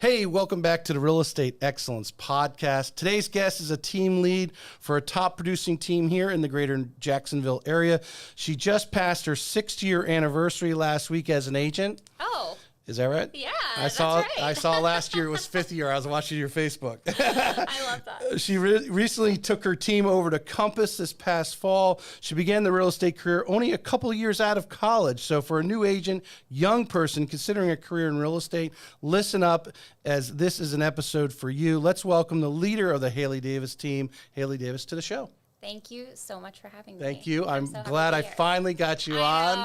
Hey, welcome back to the Real Estate Excellence Podcast. Today's guest is a team lead for a top producing team here in the greater Jacksonville area. She just passed her 6th-year anniversary last week as an agent. Oh. Is that right? Yeah, that's right. I saw last year it was 5th year. I was watching your Facebook. I love that. She recently took her team over to Compass this past fall. She began the real estate career only a couple of years out of college. So for a new agent, young person considering a career in real estate, listen up as this is an episode for you. Let's welcome the leader of the Haley Davis team, Haley Davis, to the show. Thank you so much for having me. Thank you. I'm so glad I finally got you on.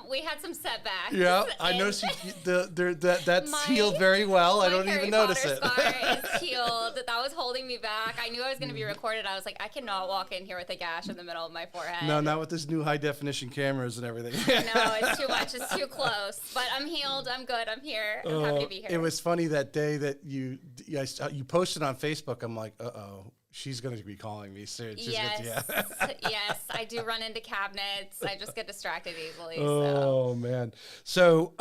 We had some setbacks. Yeah, I noticed that's healed very well. I don't even notice it. My Harry Potter scar is healed. That was holding me back. I knew I was going to be recorded. I was like, I cannot walk in here with a gash in the middle of my forehead. No, not with this new high definition cameras and everything. No, it's too much. It's too close. But I'm healed. I'm good. I'm here. I'm happy to be here. It was funny that day that you posted on Facebook. I'm like, uh-oh. She's going to be calling me soon. Yes, I do run into cabinets. I just get distracted easily. Oh, man. So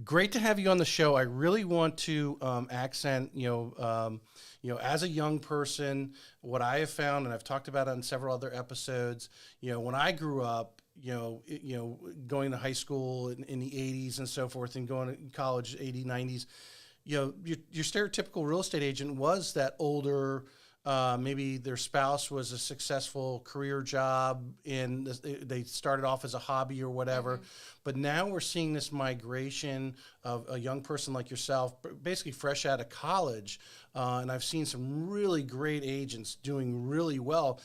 great to have you on the show. I really want to accent, as a young person, what I have found, and I've talked about it on several other episodes, when I grew up, going to high school in the 80s and so forth and going to college, 80s, 90s, your stereotypical real estate agent was that older, maybe their spouse was a successful career job and they started off as a hobby or whatever. Mm-hmm. But now we're seeing this migration of a young person like yourself, basically fresh out of college. And I've seen some really great agents doing really well,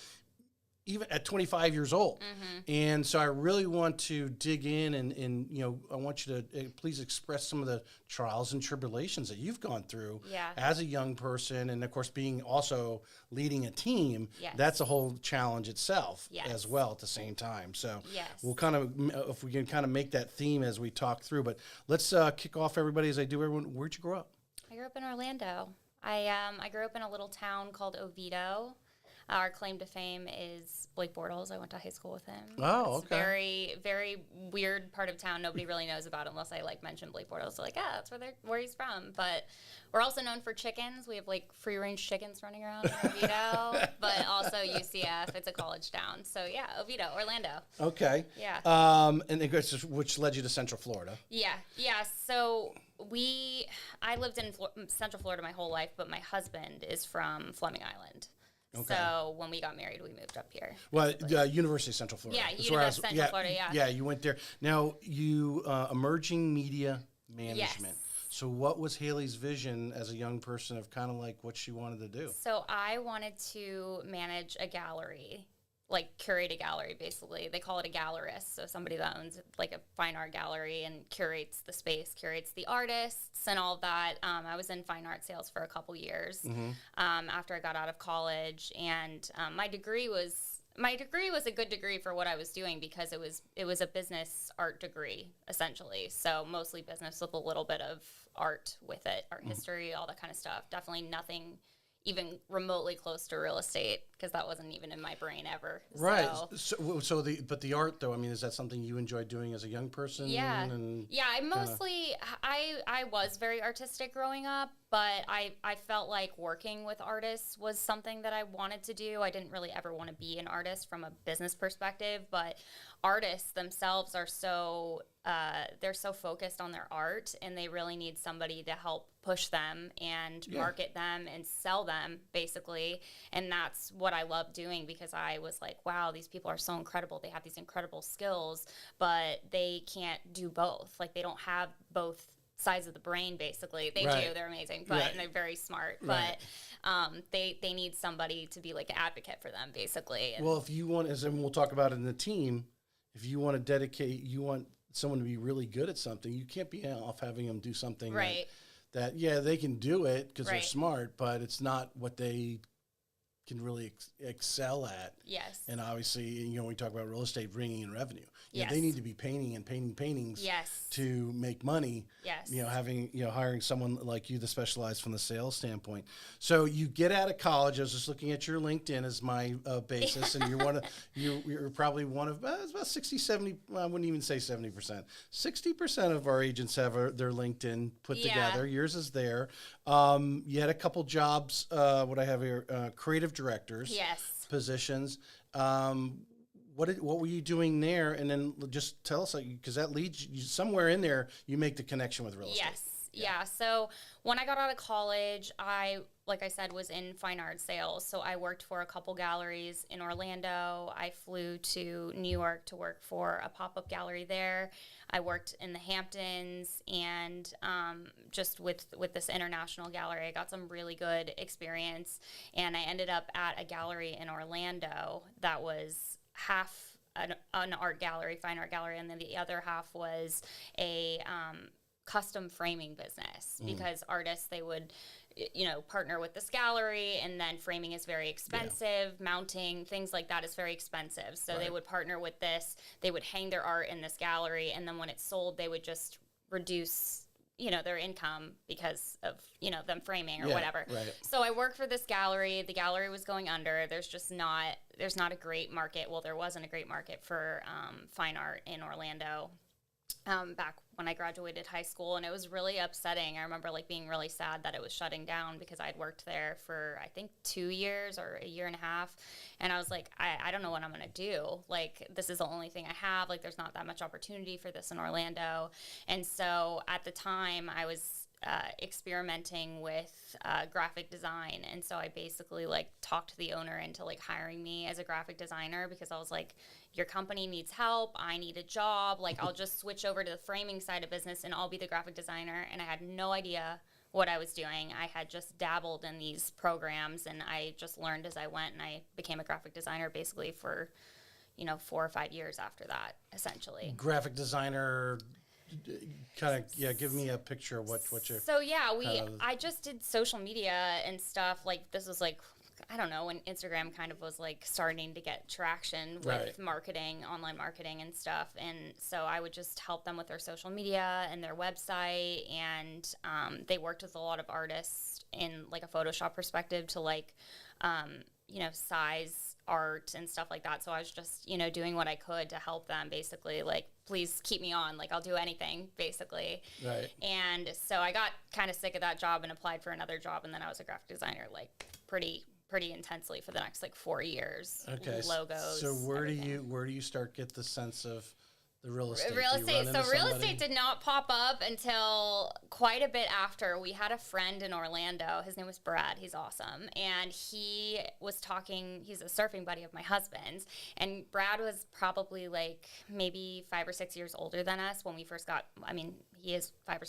even at 25 years old. Mm-hmm. And so I really want to dig in and I want you to please express some of the trials and tribulations that you've gone through as a young person. And of course, being also leading a team, that's a whole challenge itself as well at the same time. So we'll kind of, if we can kind of make that theme as we talk through, but let's kick off everybody as I do everyone. Where'd you grow up? I grew up in Orlando. I grew up in a little town called Oviedo. Our claim to fame is Blake Bortles. I went to high school with him. Oh, it's very, very weird part of town. Nobody really knows about unless I mention Blake Bortles. So that's where he's from. But we're also known for chickens. We have free range chickens running around in Oviedo, but also UCF. It's a college town. So Oviedo, Orlando. Okay. Yeah. And it goes which led you to Central Florida. Yeah. So I lived in Central Florida my whole life, but my husband is from Fleming Island. Okay. So when we got married, we moved up here. Well, University of Central Florida. Yeah, University of Central Florida, Yeah, you went there. Now, you emerging media management. Yes. So what was Haley's vision as a young person of kind of what she wanted to do? So I wanted to manage a gallery, curate a gallery, basically. They call it a gallerist. So somebody that owns a fine art gallery and curates the space, curates the artists and all of that. I was in fine art sales for a couple years after I got out of college. And my degree was a good degree for what I was doing because it was a business art degree, essentially. So mostly business with a little bit of art with it, art history, all that kind of stuff. Definitely nothing even remotely close to real estate because that wasn't even in my brain ever. Right. So the art though, I mean, is that something you enjoyed doing as a young person? Yeah. I was very artistic growing up, but I felt like working with artists was something that I wanted to do. I didn't really ever want to be an artist from a business perspective, but artists themselves are they're so focused on their art and they really need somebody to help push them and market them and sell them basically. And that's what I love doing because I was like, wow, these people are so incredible. They have these incredible skills, but they can't do both. They don't have both sides of the brain basically. They do, they're amazing, but and they're very smart. Right. But they need somebody to be an advocate for them basically. And if you want, as we'll talk about in the team, if you want to you want someone to be really good at something, you can't be off having them do something that they can do it because they're smart, but it's not what they can really excel at. Yes. And obviously, you know, we talk about real estate bringing in revenue. You know, Yes. they need to be painting and painting paintings Yes. to make money. Yes. You know, hiring someone like you that specializes from the sales standpoint. So you get out of college. I was just looking at your LinkedIn as my basis, and you're probably one of it's about 60, 70. I wouldn't even say 70%. 60% of our agents have their LinkedIn put Yeah. together. Yours is there. You had a couple jobs. What I have here, creative directors. Yes. Positions. What were you doing there? And then just tell us, because that leads you somewhere in there. You make the connection with real estate. Yes. Yeah. So when I got out of college, like I said, was in fine art sales. So I worked for a couple galleries in Orlando. I flew to New York to work for a pop-up gallery there. I worked in the Hamptons, and just with this international gallery, I got some really good experience. And I ended up at a gallery in Orlando that was half an art gallery, fine art gallery, and then the other half was a custom framing business, because artists, they would, you know, partner with this gallery, and then framing is very expensive. Mounting, things like that is very expensive. So they would partner with this, they would hang their art in this gallery, and then when it's sold, they would just reduce, you know, their income because of, you know, them framing or whatever. Right. So I worked for this gallery. The gallery was going under. There's not a great market. Well, there wasn't a great market for fine art in Orlando back when I graduated high school, and it was really upsetting. I remember like being really sad that it was shutting down, because I'd worked there for I think 2 years or a year and a half, and I was like, I don't know what I'm gonna do. Like, this is the only thing I have. Like, there's not that much opportunity for this in Orlando. And so at the time I was experimenting with graphic design, and so I basically like talked the owner into like hiring me as a graphic designer, because I was like, your company needs help, I need a job, like I'll just switch over to the framing side of business and I'll be the graphic designer. And I had no idea what I was doing. I had just dabbled in these programs, and I just learned as I went, and I became a graphic designer basically for, you know, 4 or 5 years after that, essentially. Graphic designer, kind of, give me a picture of what you're. So yeah, I just did social media and stuff. Like, this was like, I don't know, when Instagram kind of was like starting to get traction with marketing, online marketing and stuff. And so I would just help them with their social media and their website. And they worked with a lot of artists in like a Photoshop perspective to like, you know, size art and stuff like that. So I was just, you know, doing what I could to help them, basically, like, please keep me on, like, I'll do anything, basically. Right. And so I got kind of sick of that job and applied for another job, and then I was a graphic designer like pretty intensely for the next like 4 years. Okay. Logos. So where everything. do you start get the sense of the real estate? Real Do you run estate. into So real somebody? estate did not pop up until quite a bit after. We had a friend in Orlando. His name was Brad. He's awesome. And he was talking, he's a surfing buddy of my husband's. And Brad was probably like maybe 5 or 6 years older than us when we first got, I mean, he is 5 or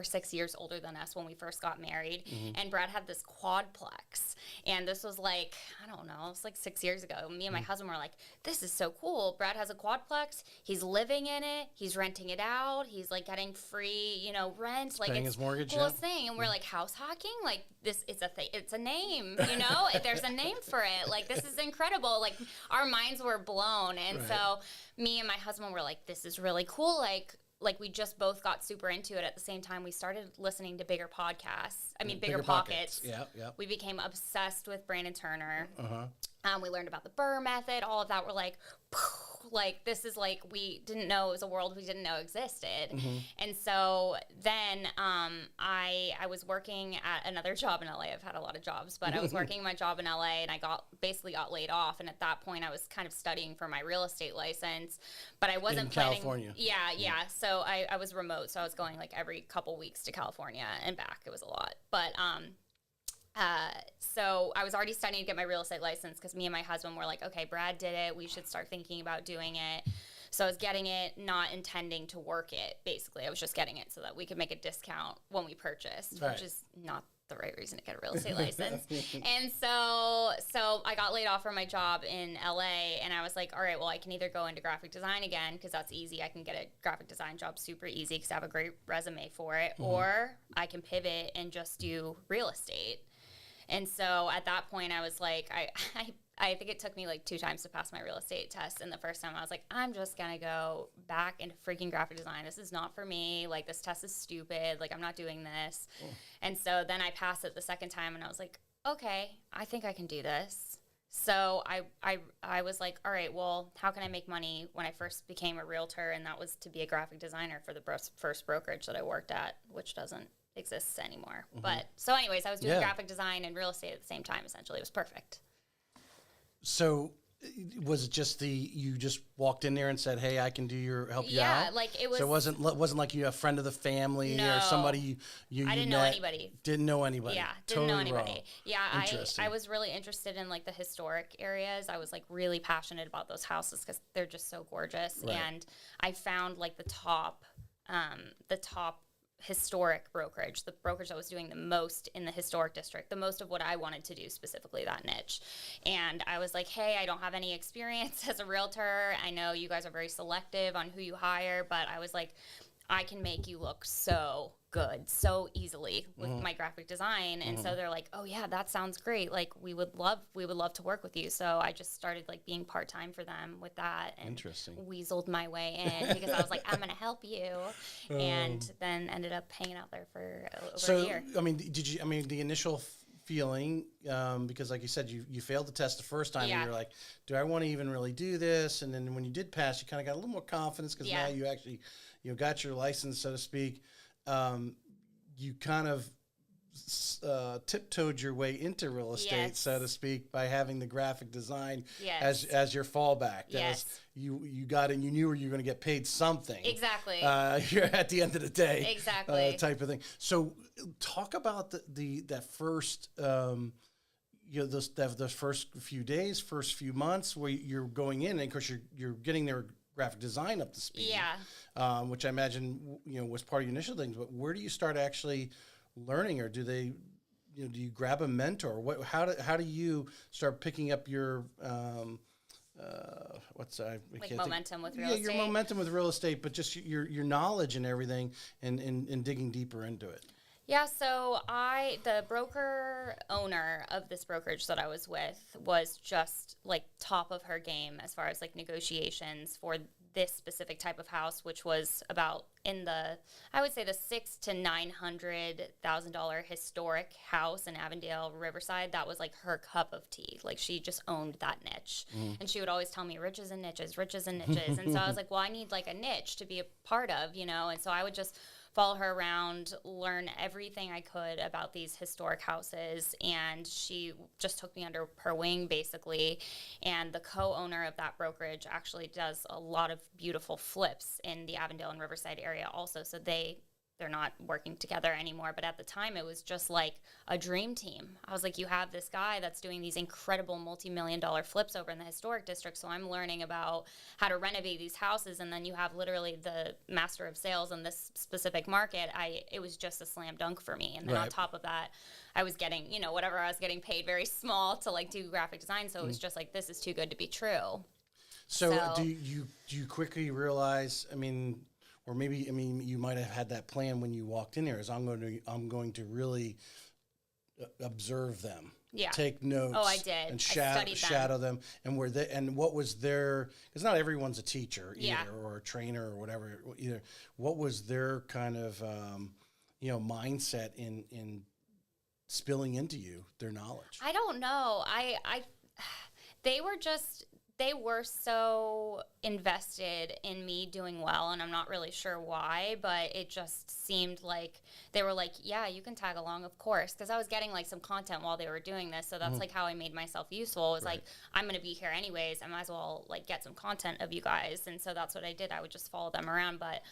6 years older than us when we first got married. And Brad had this quadplex. And this was like, I don't know, it was like 6 years ago. Me and my husband were like, this is so cool. Brad has a quadplex. He's living in it. He's renting it out. He's like getting free, you know, rent. Like, paying it's his mortgage, the coolest thing. And we're like, house hawking? Like, this is it's a name, you know? There's a name for it. Like, this is incredible. Like, our minds were blown. And so me and my husband were like, this is really cool. Like we just both got super into it at the same time. We started listening to bigger podcasts. I mean, bigger pockets. Yeah, yeah. We became obsessed with Brandon Turner. We learned about the Burr method, all of that. We're like, like, this is like, we didn't know it was a world we didn't know existed. And so then I was working at another job in LA. I've had a lot of jobs, but I was working my job in LA, and I basically got laid off. And at that point I was kind of studying for my real estate license, but I wasn't In planning. California. Yeah. So I was remote. So I was going like every couple weeks to California and back. It was a lot. But so I was already studying to get my real estate license, because me and my husband were like, okay, Brad did it. We should start thinking about doing it. So I was getting it, not intending to work it, basically. I was just getting it so that we could make a discount when we purchased, which is not the right reason to get a real estate license. And so I got laid off from my job in LA, and I was like, all right, well, I can either go into graphic design again, because that's easy. I can get a graphic design job super easy because I have a great resume for it, or I can pivot and just do real estate. And so at that point, I was like, I think it took me like 2 times to pass my real estate test. And the first time I was like, I'm just going to go back into freaking graphic design. This is not for me. Like, this test is stupid. Like, I'm not doing this. Oh. And so then I passed it the second time and I was like, okay, I think I can do this. So I was like, all right, well, how can I make money when I first became a realtor? And that was to be a graphic designer for the first brokerage that I worked at, which doesn't exist anymore. Mm-hmm. But so anyways, I was doing graphic design and real estate at the same time, essentially. It was perfect. So was it just you just walked in there and said, hey, I can help you out? Yeah, like it was. So it wasn't like you a friend of the family or somebody you I didn't know anybody. Didn't know anybody. Yeah, didn't know anybody. Yeah, I was really interested in like the historic areas. I was like really passionate about those houses because they're just so gorgeous. Right. And I found like the top historic brokerage, the brokerage that was doing the most in the historic district, the most of what I wanted to do, specifically that niche. And I was like, hey, I don't have any experience as a realtor. I know you guys are very selective on who you hire, but I was like, I can make you look so good so easily with my graphic design. And so they're like, oh yeah, that sounds great. Like we would love to work with you. So I just started like being part-time for them with that and weaseled my way in because I was like, I'm going to help you. And then ended up hanging out there for over a year. I mean, the initial feeling, because like you said, you failed the test the first time and you're like, do I want to even really do this? And then when you did pass, you kind of got a little more confidence because now you actually, got your license, so to speak. You kind of tiptoed your way into real estate, so to speak, by having the graphic design as your fallback. Yes. You got in, you knew you were going to get paid something. Exactly. You're at the end of the day. Exactly. Type of thing. So talk about that first, those first few days, first few months where you're going in, and of course you're getting their graphic design up to speed. Yeah. Which I imagine was part of your initial things. But where do you start actually learning, or do they, do you grab a mentor? How do you start picking up your momentum with real estate? Yeah, your momentum with real estate, but just your knowledge and everything, and digging deeper into it. Yeah, so the broker owner of this brokerage that I was with was just like top of her game as far as like negotiations for this specific type of house, which was about I would say the $600,000 to $900,000 historic house in Avondale, Riverside. That was like her cup of tea. Like she just owned that niche, and she would always tell me riches and niches, riches and niches. And so I was like, well, I need like a niche to be a part of, and so I would just follow her around, learn everything I could about these historic houses, and she just took me under her wing, basically. And the co-owner of that brokerage actually does a lot of beautiful flips in the Avondale and Riverside area also, so they're not working together anymore. But at the time, it was just like a dream team. I was like, you have this guy that's doing these incredible multi-million-dollar flips over in the historic district, so I'm learning about how to renovate these houses, and then you have literally the master of sales in this specific market. It was just a slam dunk for me. And then on top of that, I was getting, whatever I was getting paid, very small to like do graphic design, so it was just like, this is too good to be true. So do you quickly realize, or maybe, you might have had that plan when you walked in there, is I'm going to really observe them. Yeah. Take notes. Oh, I did. And shadow them. And what was their, because not everyone's a teacher either, or a trainer or whatever either. What was their kind of, mindset in spilling into you, their knowledge? I don't know. They were so invested in me doing well, and I'm not really sure why, but it just seemed like they were like, yeah, you can tag along, of course, because I was getting like some content while they were doing this, so that's like how I made myself useful. It was like, I'm going to be here anyways, I might as well like get some content of you guys, and so that's what I did. I would just follow them around, but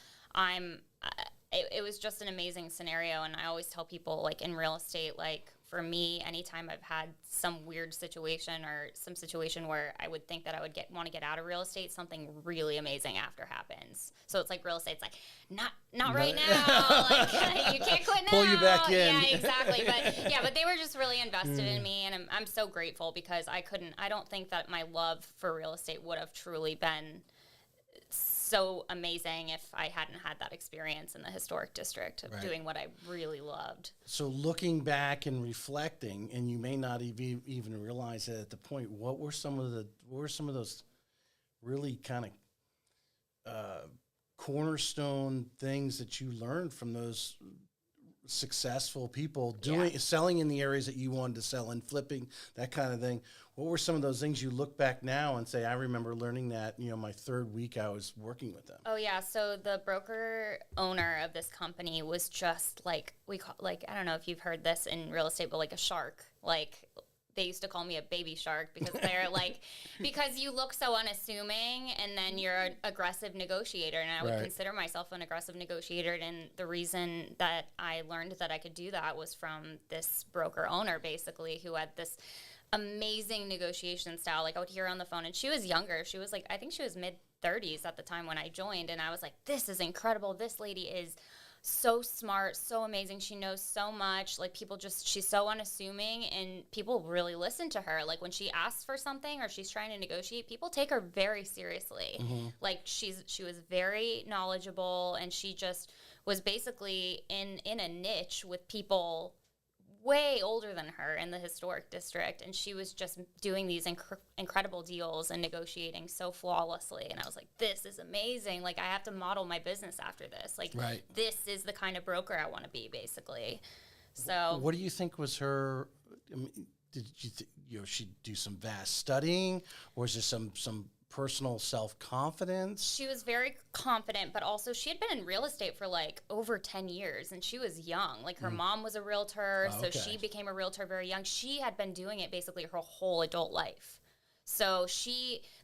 it was just an amazing scenario, and I always tell people, like, in real estate, like, for me, anytime I've had some weird situation or some situation where I would think that I would want to get out of real estate, something really amazing after happens. So it's like real estate's like, not right now. Like, you can't quit now. Pull you back in. Yeah, exactly. But they were just really invested in me, and I'm so grateful, because I don't think that my love for real estate would have truly been so amazing if I hadn't had that experience in the historic district of Right. doing what I really loved. So looking back and reflecting, and you may not even realize it at the point, what were some of those really kind of cornerstone things that you learned from those successful people selling in the areas that you wanted to sell and flipping, that kind of thing? What were some of those things you look back now and say, I remember learning that, my third week I was working with them? Oh yeah, so the broker owner of this company was just like, I don't know if you've heard this in real estate, but like a shark. Like, they used to call me a baby shark because they're like, because you look so unassuming and then you're an aggressive negotiator. And I would Right. consider myself an aggressive negotiator. And the reason that I learned that I could do that was from this broker owner, basically, who had this amazing negotiation style. Like, I would hear her on the phone, and she was younger. She was like, I think she was mid 30s at the time when I joined. And I was like, this is incredible. This lady is so smart, so amazing. She knows so much. Like, she's so unassuming, and people really listen to her. Like, when she asks for something or she's trying to negotiate, people take her very seriously. Like, she was very knowledgeable, and she just was basically in a niche with people way older than her in the historic district, and she was just doing these incredible deals and negotiating so flawlessly. And I was like, this is amazing. Like, I have to model my business after this. Like, Right. this is the kind of broker I want to be, basically. So What do you think was her? I mean, did she do some vast studying, or is there some personal self-confidence? she was very confident, but also she had been in real estate for like over 10 years, and she was young. Like, her mom was a realtor, Oh, so okay. she became a realtor very young. She had been doing it basically her whole adult life. So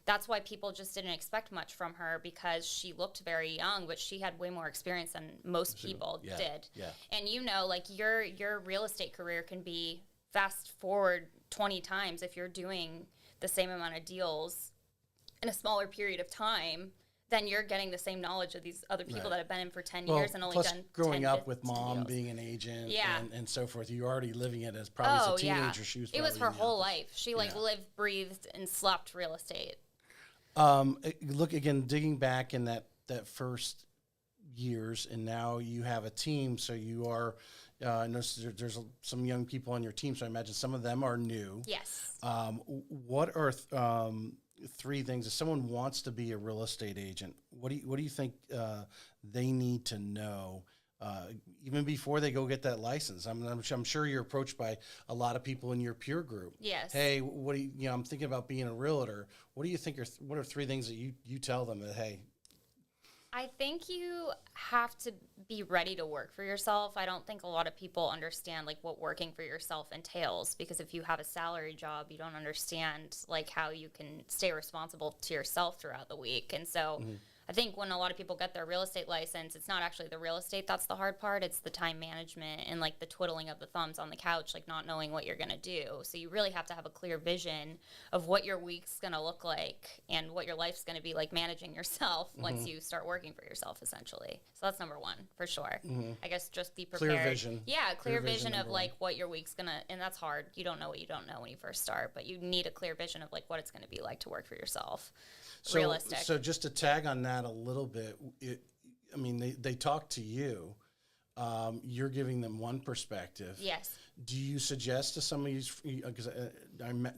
that's why people just didn't expect much from her, because she looked very young, but she had way more experience than most people Yeah, did. yeah. And like, your real estate career can be fast forward 20 times if you're doing the same amount of deals in a smaller period of time. Then you're getting the same knowledge of these other people Right. that have been in for 10 Well, years and only plus done growing 10, up with 15 mom deals. being an agent Yeah. and so forth, you're already living it as probably as a teenager. She was It was probably her in the whole office. life. She Yeah. lived, breathed, and slept real estate. Look again, digging back in that first years, and now you have a team. So you are, I know there's some young people on your team. So I imagine some of them are new. Yes. What are three things if someone wants to be a real estate agent? What do you think they need to know? Even before they go get that license, I'm sure you're approached by a lot of people in your peer group. Yes. Hey, what do you, I'm thinking about being a realtor. What do you think what are three things that you tell them that, hey? I think you have to be ready to work for yourself. I don't think a lot of people understand like what working for yourself entails, because if you have a salary job, you don't understand like how you can stay responsible to yourself throughout the week. And so I think when a lot of people get their real estate license, it's not actually the real estate that's the hard part. It's the time management and like the twiddling of the thumbs on the couch, like not knowing what you're going to do. So you really have to have a clear vision of what your week's going to look like and what your life's going to be like managing yourself once you start working for yourself, essentially. So that's number one, for sure. I guess just be prepared. Clear vision. Yeah, clear vision of number like what your week's going to, and that's hard. You don't know what you don't know when you first start, but you need a clear vision of like what it's going to be like to work for yourself. Realistic. So just to tag on that a little bit, they talk to you. You're giving them one perspective. Yes. Do you suggest to some of these, because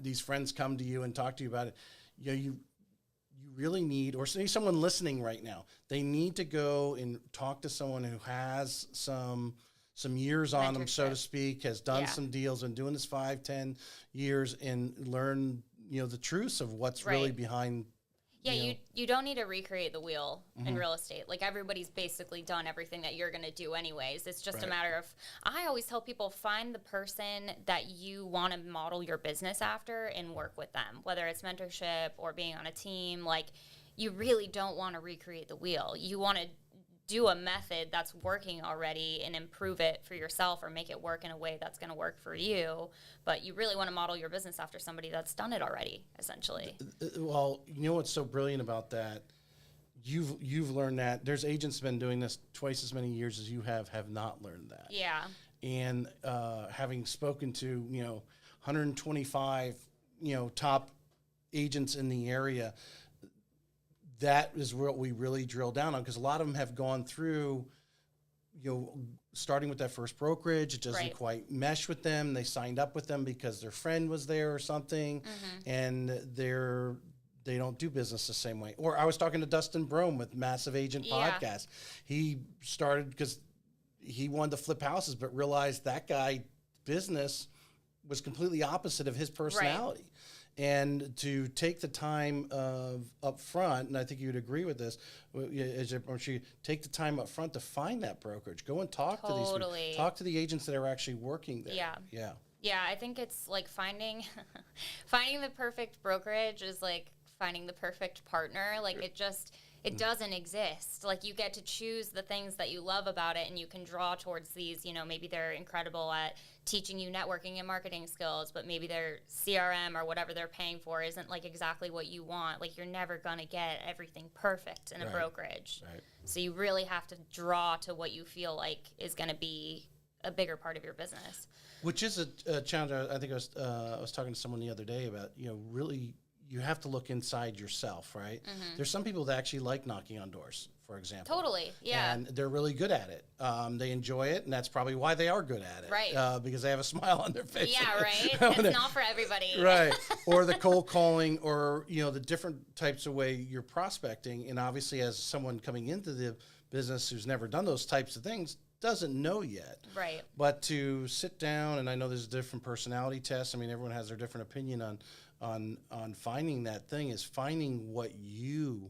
these friends come to you and talk to you about it, you really need, or say someone listening right now, they need to go and talk to someone who has some years on them, so to Mentorship. speak, has done Yeah. some deals and doing this 5-10 years and learn, the truths of what's really Right. behind. Yeah, you know. you don't need to recreate the wheel in real estate. Like, everybody's basically done everything that you're going to do anyways. It's just a Right. matter of, I always tell people, find the person that you want to model your business after and work with them, whether it's mentorship or being on a team. Like, you really don't want to recreate the wheel. You want to do a method that's working already and improve it for yourself or make it work in a way that's going to work for you. But you really want to model your business after somebody that's done it already, essentially. Well, you know what's so brilliant about that? You've learned that. There's agents been doing this twice as many years as you have not learned that. Yeah. And having spoken to 125 top agents in the area, that is what we really drill down on, because a lot of them have gone through, starting with that first brokerage, it doesn't Right. quite mesh with them. They signed up with them because their friend was there or something, and they don't do business the same way. Or I was talking to Dustin Brome with Massive Agent Yeah. Podcast. He started because he wanted to flip houses, but realized that guy business was completely opposite of his personality. And to take the time of up front, and I think you would agree with this, take the time up front to find that brokerage. Go and talk to these Totally. people. Talk to the agents that are actually working there. Yeah. Yeah. Yeah, I think it's like finding the perfect brokerage is like finding the perfect partner. Like it doesn't exist. Like you get to choose the things that you love about it, and you can draw towards these, maybe they're incredible at teaching you networking and marketing skills, but maybe their CRM or whatever they're paying for isn't like exactly what you want. Like you're never going to get everything perfect in a Right. brokerage. Right. So you really have to draw to what you feel like is going to be a bigger part of your business. Which is a challenge. I think I was talking to someone the other day about, really you have to look inside yourself, right? There's some people that actually like knocking on doors, for example. Totally. Yeah. And they're really good at it. They enjoy it, and that's probably why they are good at it. Right. Because they have a smile on their face. Yeah, right. It's not for everybody. Right. Or the cold calling, or, the different types of way you're prospecting. And obviously, as someone coming into the business who's never done those types of things, doesn't know yet. Right. But to sit down, and I know there's different personality tests. I mean, everyone has their different opinion on finding that thing, is finding what you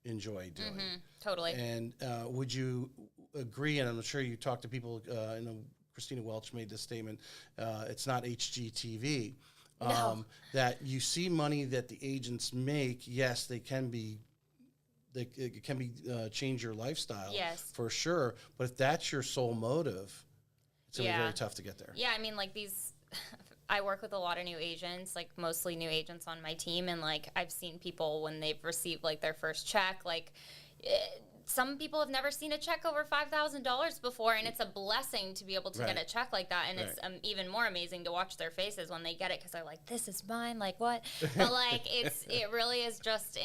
enjoy doing. Totally. And would you agree, and I'm sure you talk to people, Christina Welch made this statement, it's not HGTV, No. that you see money that the agents make, yes, it can be change your lifestyle, Yes. for sure. But if that's your sole motive, it's going to be Yeah. very tough to get there. Yeah, I mean, like I work with a lot of new agents, like mostly new agents on my team, and like I've seen people when they've received like their first check, like some people have never seen a check over $5,000 before, and it's a blessing to be able to Right. get a check like that, and Right. it's even more amazing to watch their faces when they get it, because they're like, "This is mine," like what? But like it really is just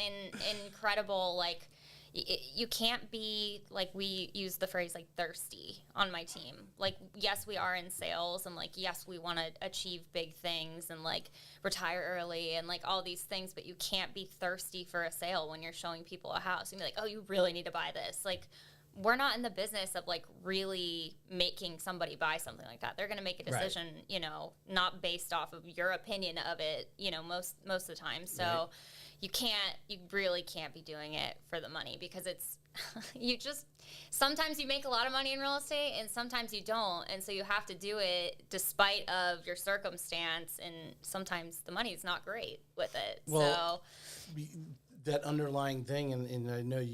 incredible, like. You can't be, like, we use the phrase, like, thirsty on my team. Like, yes, we are in sales, and, like, yes, we want to achieve big things and, like, retire early and, like, all these things, but you can't be thirsty for a sale when you're showing people a house. You can be like, oh, you really need to buy this. Like, we're not in the business of, like, really making somebody buy something like that. They're going to make a decision, not based off of your opinion of it, most of the time. So... Right. You really can't be doing it for the money, because it's, sometimes you make a lot of money in real estate and sometimes you don't. And so you have to do it despite of your circumstance. And sometimes the money is not great with it. Well, that underlying thing, and I know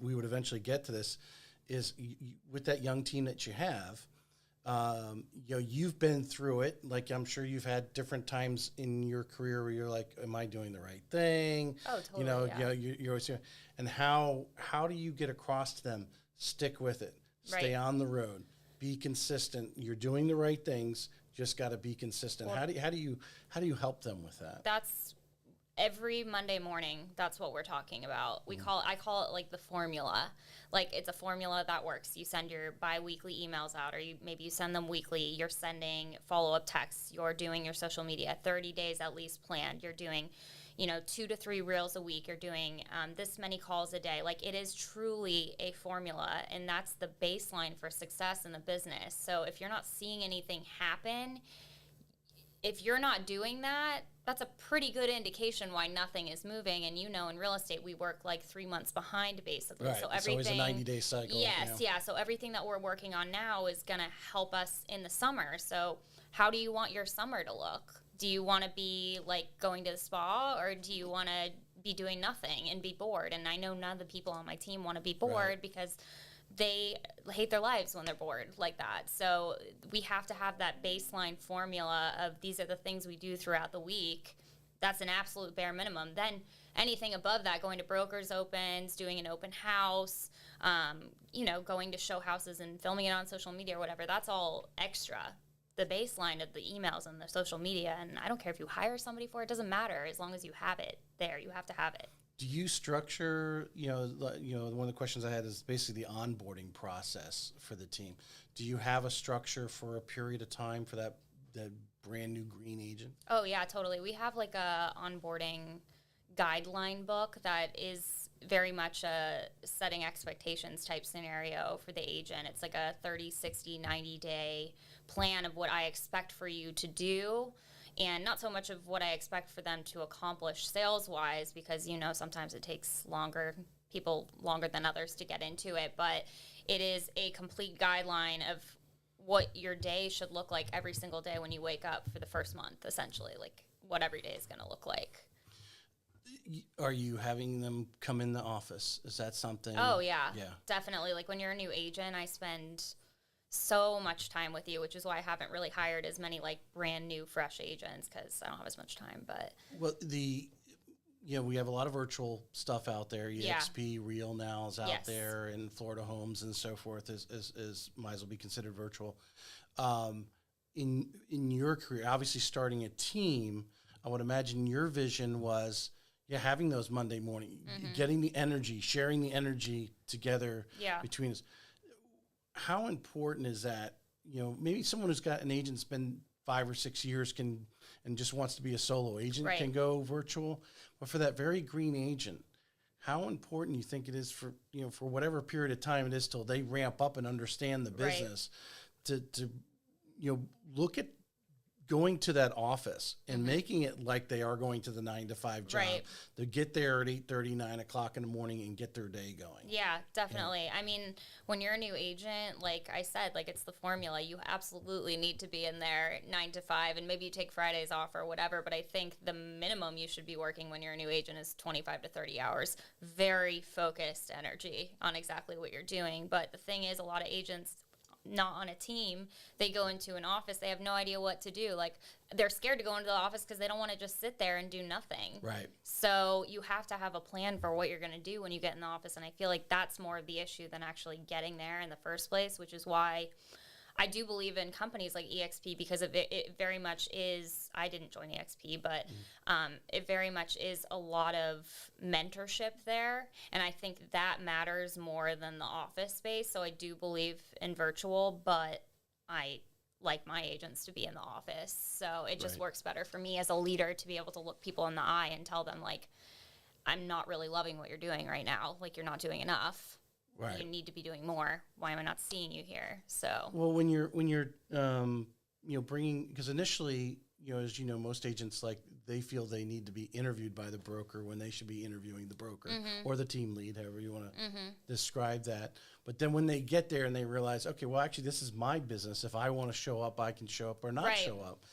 we would eventually get to this, is with that young team that you have, you've been through it. Like, I'm sure you've had different times in your career where you're like, am I doing the right thing? Oh, totally, yeah. You're always, and how do you get across to them? Stick with it. Stay Right. on the road. Be consistent. You're doing the right things. Just got to be consistent. Well, how do you help them with that? That's every Monday morning. That's what we're talking about. I call it like the formula. Like, it's a formula that works. You send your bi-weekly emails out, or maybe you send them weekly. You're sending follow-up texts. You're doing your social media 30 days at least planned. You're doing, 2 to 3 reels a week. You're doing this many calls a day. Like, it is truly a formula, and that's the baseline for success in the business. So if you're not seeing anything happen, if you're not doing that, that's a pretty good indication why nothing is moving. And in real estate, we work like 3 months behind, basically. Right. So It's always a 90-day cycle. Yes, yeah. So everything that we're working on now is going to help us in the summer. So how do you want your summer to look? Do you want to be like going to the spa, or do you want to be doing nothing and be bored? And I know none of the people on my team want to be bored, Right. because they hate their lives when they're bored like that. So we have to have that baseline formula of these are the things we do throughout the week. That's an absolute bare minimum. Then anything above that, going to brokers opens, doing an open house, going to show houses and filming it on social media or whatever, that's all extra. The baseline of the emails and the social media, and I don't care if you hire somebody for it, doesn't matter as long as you have it there. You have to have it. Do you structure, one of the questions I had is basically the onboarding process for the team. Do you have a structure for a period of time for that brand new green agent? Oh yeah, totally. We have like a onboarding guideline book that is very much a setting expectations type scenario for the agent. It's like a 30, 60, 90-day plan of what I expect for you to do, and not so much of what I expect for them to accomplish sales-wise, because, sometimes it takes people longer than others to get into it, but it is a complete guideline of what your day should look like every single day when you wake up for the first month, essentially, like what every day is going to look like. Are you having them come in the office? Is that something? Oh, yeah. Yeah. Definitely. Like when you're a new agent, I spend so much time with you, which is why I haven't really hired as many like brand new, fresh agents, because I don't have as much time. But well, we have a lot of virtual stuff out there. EXP, Real Now is out there, and Florida Homes and so forth is might as well be considered virtual. In your career, obviously starting a team, I would imagine your vision was having those Monday morning, getting the energy, sharing the energy together between us. How important is that? Maybe someone who's got an agent that's been 5 or 6 years and just wants to be a solo agent can go virtual. But for that very green agent, how important do you think it is for whatever period of time it is till they ramp up and understand the business to look at going to that office and making it like they are going to the 9-to-5 job. Right. They get there at 8:30, 9 o'clock in the morning and get their day going. Yeah, definitely. Yeah. I mean, when you're a new agent, like I said, like it's the formula. You absolutely need to be in there 9 to 5, and maybe you take Fridays off or whatever. But I think the minimum you should be working when you're a new agent is 25 to 30 hours. Very focused energy on exactly what you're doing. But the thing is, a lot of agents not on a team, they go into an office, they have no idea what to do. Like they're scared to go into the office because they don't want to just sit there and do nothing. Right. So you have to have a plan for what you're going to do when you get in the office. And I feel like that's more of the issue than actually getting there in the first place, which is why I do believe in companies like EXP, because it very much is, I didn't join EXP, but it very much is a lot of mentorship there. And I think that matters more than the office space. So I do believe in virtual, but I like my agents to be in the office. So it just works better for me as a leader to be able to look people in the eye and tell them, like, I'm not really loving what you're doing right now. Like, you're not doing enough. Right. You need to be doing more. Why am I not seeing you here? So well, when you're bringing, because initially, as you know, most agents, like, they feel they need to be interviewed by the broker when they should be interviewing the broker or the team lead, however you want to describe that. But then when they get there and they realize, okay, well, actually, this is my business. If I want to show up, I can show up or not show up.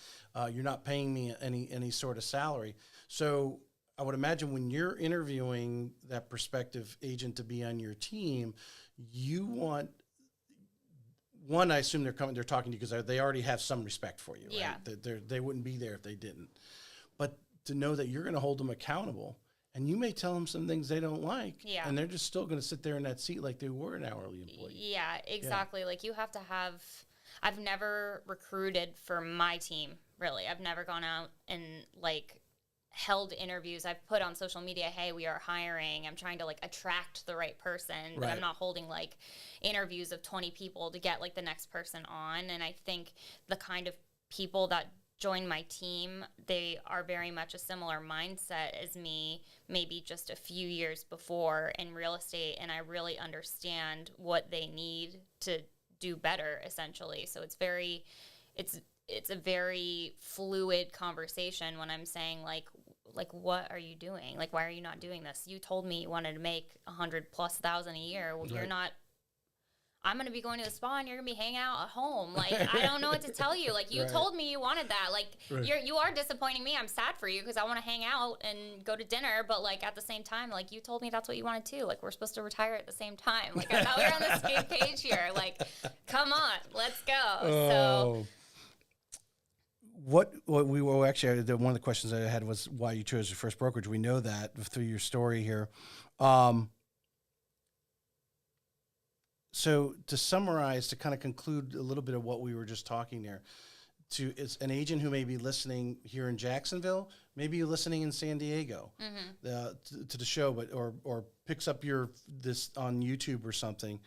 You're not paying me any sort of salary. So I would imagine when you're interviewing that prospective agent to be on your team, you want one. I assume they're talking to you because they already have some respect for you. Yeah. Right? They wouldn't be there if they didn't. But to know that you're going to hold them accountable, and you may tell them some things they don't like, and they're just still going to sit there in that seat like they were an hourly employee. Yeah, exactly. Yeah. Like you have to have. I've never recruited for my team, really. I've never gone out and held interviews. I've put on social media, hey, we are hiring. I'm trying to attract the right person, but I'm not holding interviews of 20 people to get the next person on. And I think the kind of people that join my team, they are very much a similar mindset as me, maybe just a few years before in real estate, and I really understand what they need to do better, essentially. So it's a very fluid conversation when I'm saying what are you doing? Why are you not doing this? You told me you wanted to make $100,000+ a year. Well, you're not. I'm going to be going to the spa and you're going to be hanging out at home. I don't know what to tell you. You told me you wanted that. You are disappointing me. I'm sad for you because I want to hang out and go to dinner. But at the same time, you told me that's what you wanted too. We're supposed to retire at the same time. I thought we were on the same page here. Come on, let's go. Oh. So. What we were actually, one of the questions I had was why you chose your first brokerage. We know that through your story here. So to summarize, to kind of conclude a little bit of what we were just talking there, it's an agent who may be listening here in Jacksonville, maybe you're listening in San Diego to the show, but or picks up this on YouTube or something.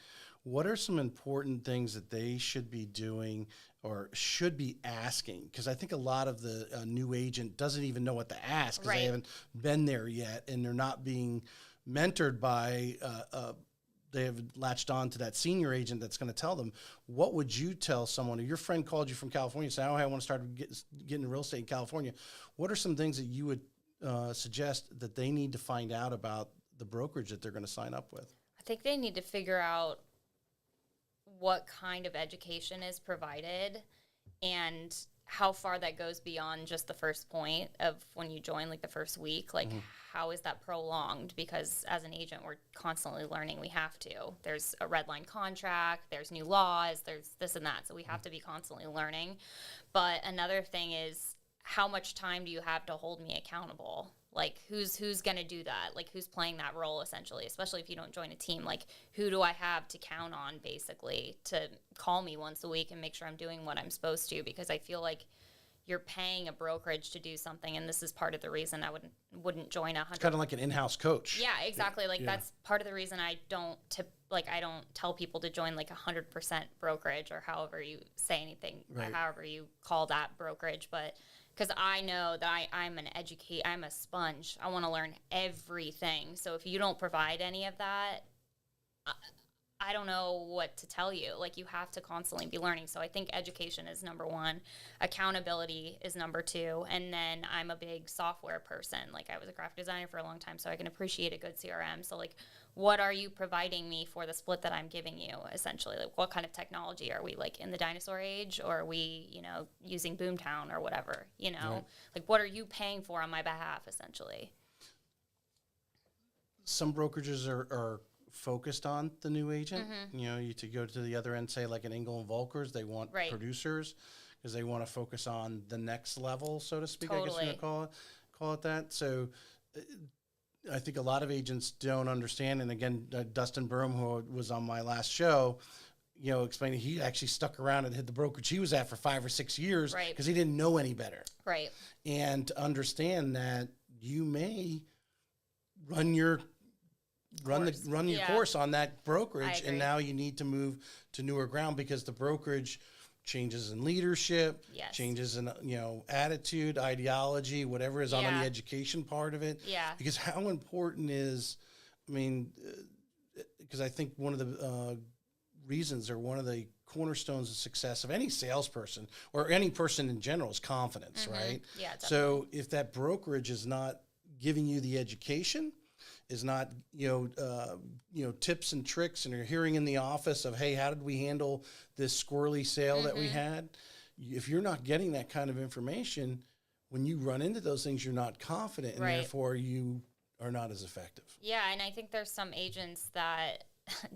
What are some important things that they should be doing or should be asking? Because I think a lot of the new agent doesn't even know what to ask because they haven't been there yet, and they're not being mentored by they have latched on to that senior agent that's going to tell them. What would you tell someone? If your friend called you from California and said, "Oh, I want to start getting into real estate in California," what are some things that you would suggest that they need to find out about the brokerage that they're going to sign up with? I think they need to figure out what kind of education is provided and how far that goes beyond just the first point of when you join, like the first week. Like, how is that prolonged? Because as an agent, we're constantly learning. We have to. There's a red line contract, there's new laws, there's this and that. So we have to be constantly learning. But another thing is, how much time do you have to hold me accountable? Like, who's going to do that? Like, who's playing that role, essentially, especially if you don't join a team? Like, who do I have to count on, basically, to call me once a week and make sure I'm doing what I'm supposed to? Because I feel like you're paying a brokerage to do something, and this is part of the reason I wouldn't join 100. It's kind of like an in-house coach. Yeah, exactly. Like, that's part of the reason I don't tell people to join like 100% brokerage, or however you say anything, or however you call that brokerage, but because I know that I'm a sponge. I want to learn everything. So if you don't provide any of that, I don't know what to tell you. Like, you have to constantly be learning. So I think education is number one. Accountability is number two. And then I'm a big software person. Like, I was a graphic designer for a long time, so I can appreciate a good CRM. So, like, what are you providing me for the split that I'm giving you, essentially? Like, what kind of technology? Are we, like, in the dinosaur age? Or are we, using Boomtown or whatever, Right. Like, what are you paying for on my behalf, essentially? Some brokerages are focused on the new agent. You to go to the other end, say like an Engel and Volkers, they want producers because they want to focus on the next level, so to speak. Totally. I guess you would call it that. So I think a lot of agents don't understand. And again, Dustin Burham, who was on my last show, explaining he actually stuck around and hit the brokerage he was at for 5 or 6 years because he didn't know any better. Right. And to understand that you may run your course on that brokerage, and now you need to move to newer ground because the brokerage changes in leadership, changes in attitude, ideology, whatever is on the education part of it. Yeah. Because how important is, because I think one of the reasons, or one of the cornerstones of success of any salesperson or any person in general, is confidence, right? Yeah. Definitely. So if that brokerage is not giving you the education, is not, tips and tricks, and you're hearing in the office of, hey, how did we handle this squirrely sale that we had? If you're not getting that kind of information, when you run into those things, you're not confident, and therefore you are not as effective. Yeah, and I think there's some agents that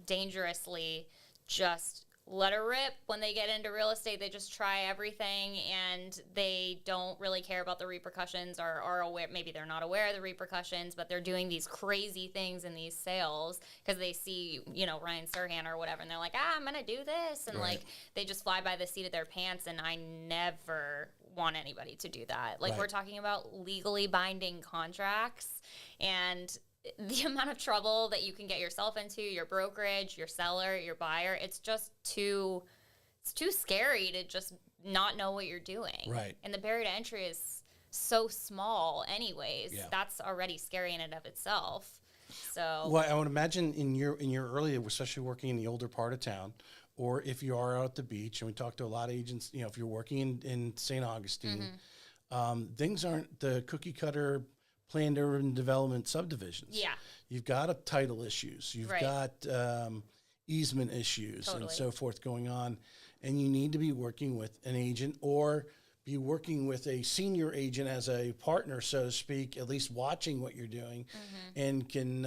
dangerously just let her rip when they get into real estate. They just try everything, and they don't really care about the repercussions, or are aware. Maybe they're not aware of the repercussions, but they're doing these crazy things in these sales because they see, Ryan Serhant or whatever, and they're like, I'm going to do this. And like, they just fly by the seat of their pants. And I never want anybody to do that. Like, we're talking about legally binding contracts, and the amount of trouble that you can get yourself into, your brokerage, your seller, your buyer, it's too scary to just not know what you're doing. Right. And the barrier to entry is so small anyways. Yeah. That's already scary in and of itself. So, well, I would imagine in your early, especially working in the older part of town, or if you are out at the beach, and we talk to a lot of agents, if you're working in St. Augustine, things aren't the cookie cutter planned urban development subdivisions. Yeah. You've got title issues. You've got easement issues and so forth going on. And you need to be working with an agent, or be working with a senior agent as a partner, so to speak, at least watching what you're doing, and can,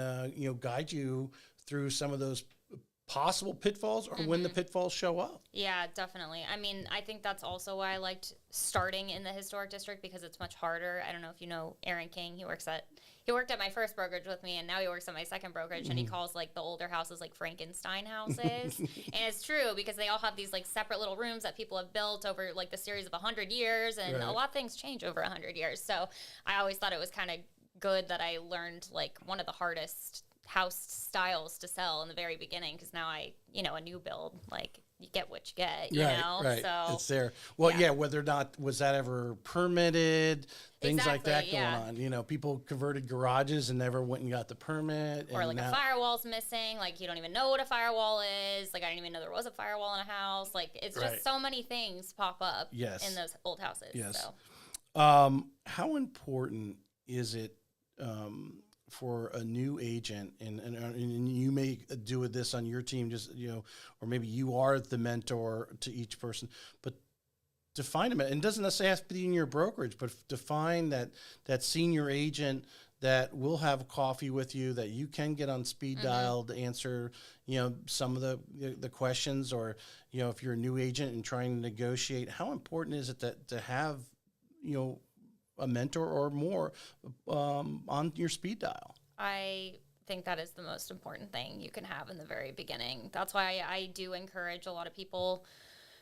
guide you through some of those possible pitfalls, or when the pitfalls show up. Yeah, definitely. I think that's also why I liked starting in the historic district, because it's much harder. I don't know if you know Aaron King. He works at he worked at my first brokerage with me, and now he works at my second brokerage, and he calls like the older houses like Frankenstein houses. And it's true because they all have these like separate little rooms that people have built over like the series of 100 years, and a lot of things change over 100 years. So I always thought it was kind of good that I learned like one of the hardest house styles to sell in the very beginning, because now a new build, like you get what you get, you know? Right. So It's there. Well, yeah, whether or not, was that ever permitted, things like that Exactly, going yeah. on. People converted garages and never went and got the permit. or and like now, a firewall's missing, like you don't even know what a firewall is. Like I didn't even know there was a firewall in a house. Like it's Right. just so many things pop up Yes. in those old houses. Yes. So How important is it for a new agent, and you may do with this on your team, just, or maybe you are the mentor to each person, but to find them, and it doesn't necessarily have to be in your brokerage, but to find that senior agent that will have coffee with you, that you can get on speed dial to answer, some of the questions, or, if you're a new agent and trying to negotiate, how important is it to have, a mentor or more on your speed dial? I think that is the most important thing you can have in the very beginning. That's why I do encourage a lot of people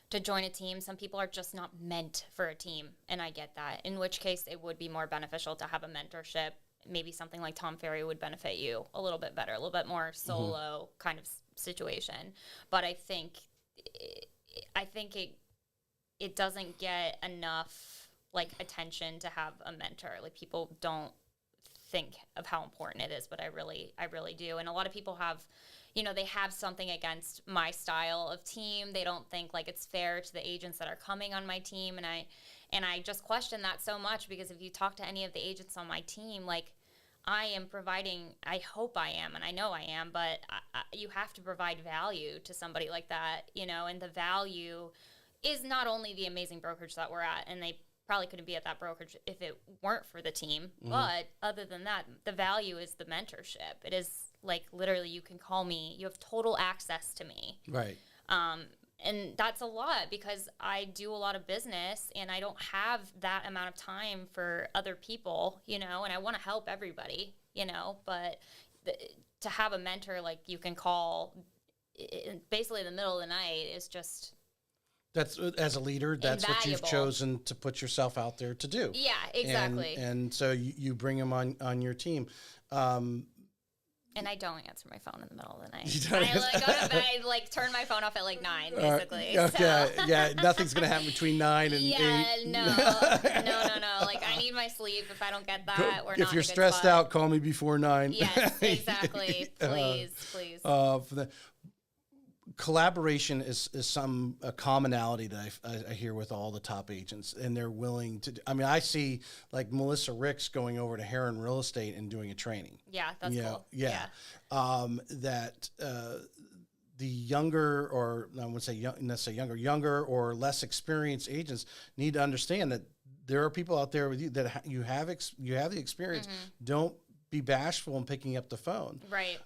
to join a team. Some people are just not meant for a team, and I get that. In which case, it would be more beneficial to have a mentorship. Maybe something like Tom Ferry would benefit you a little bit better, a little bit more solo kind of situation. But I think it doesn't get enough like attention to have a mentor. Like people don't think of how important it is, but I really do. And a lot of people have, they have something against my style of team. They don't think like it's fair to the agents that are coming on my team. And I just question that so much, because if you talk to any of the agents on my team, like I am providing, I hope I am, and I know I am, but you have to provide value to somebody like that, and the value is not only the amazing brokerage that we're at, and they probably couldn't be at that brokerage if it weren't for the team. But other than that, the value is the mentorship. It is like literally you can call me, you have total access to me. Right. And that's a lot, because I do a lot of business and I don't have that amount of time for other people, and I want to help everybody, but to have a mentor like you can call basically in the middle of the night is just... That's, as a leader, that's what you've invaluable. chosen to put yourself out there to do. Yeah, exactly. And so you bring them on your team. And I don't answer my phone in the middle of the night. You don't I like go to bed, like turn my phone off at like 9, basically. Okay, So. yeah, nothing's gonna happen between 9 and 8. No. Like I need my sleep. If I don't get that, we're not. If you're in a good stressed spot. out, call me before 9. Yes, exactly. Please. For the collaboration is a commonality that I hear with all the top agents, and they're willing to. I mean, I see like Melissa Ricks going over to Heron Real Estate and doing a training. Yeah, that's cool. Yeah. That the younger, or I wouldn't say younger or less experienced agents need to understand that there are people out there with you that you have the experience. Don't be bashful in picking up the phone. Right.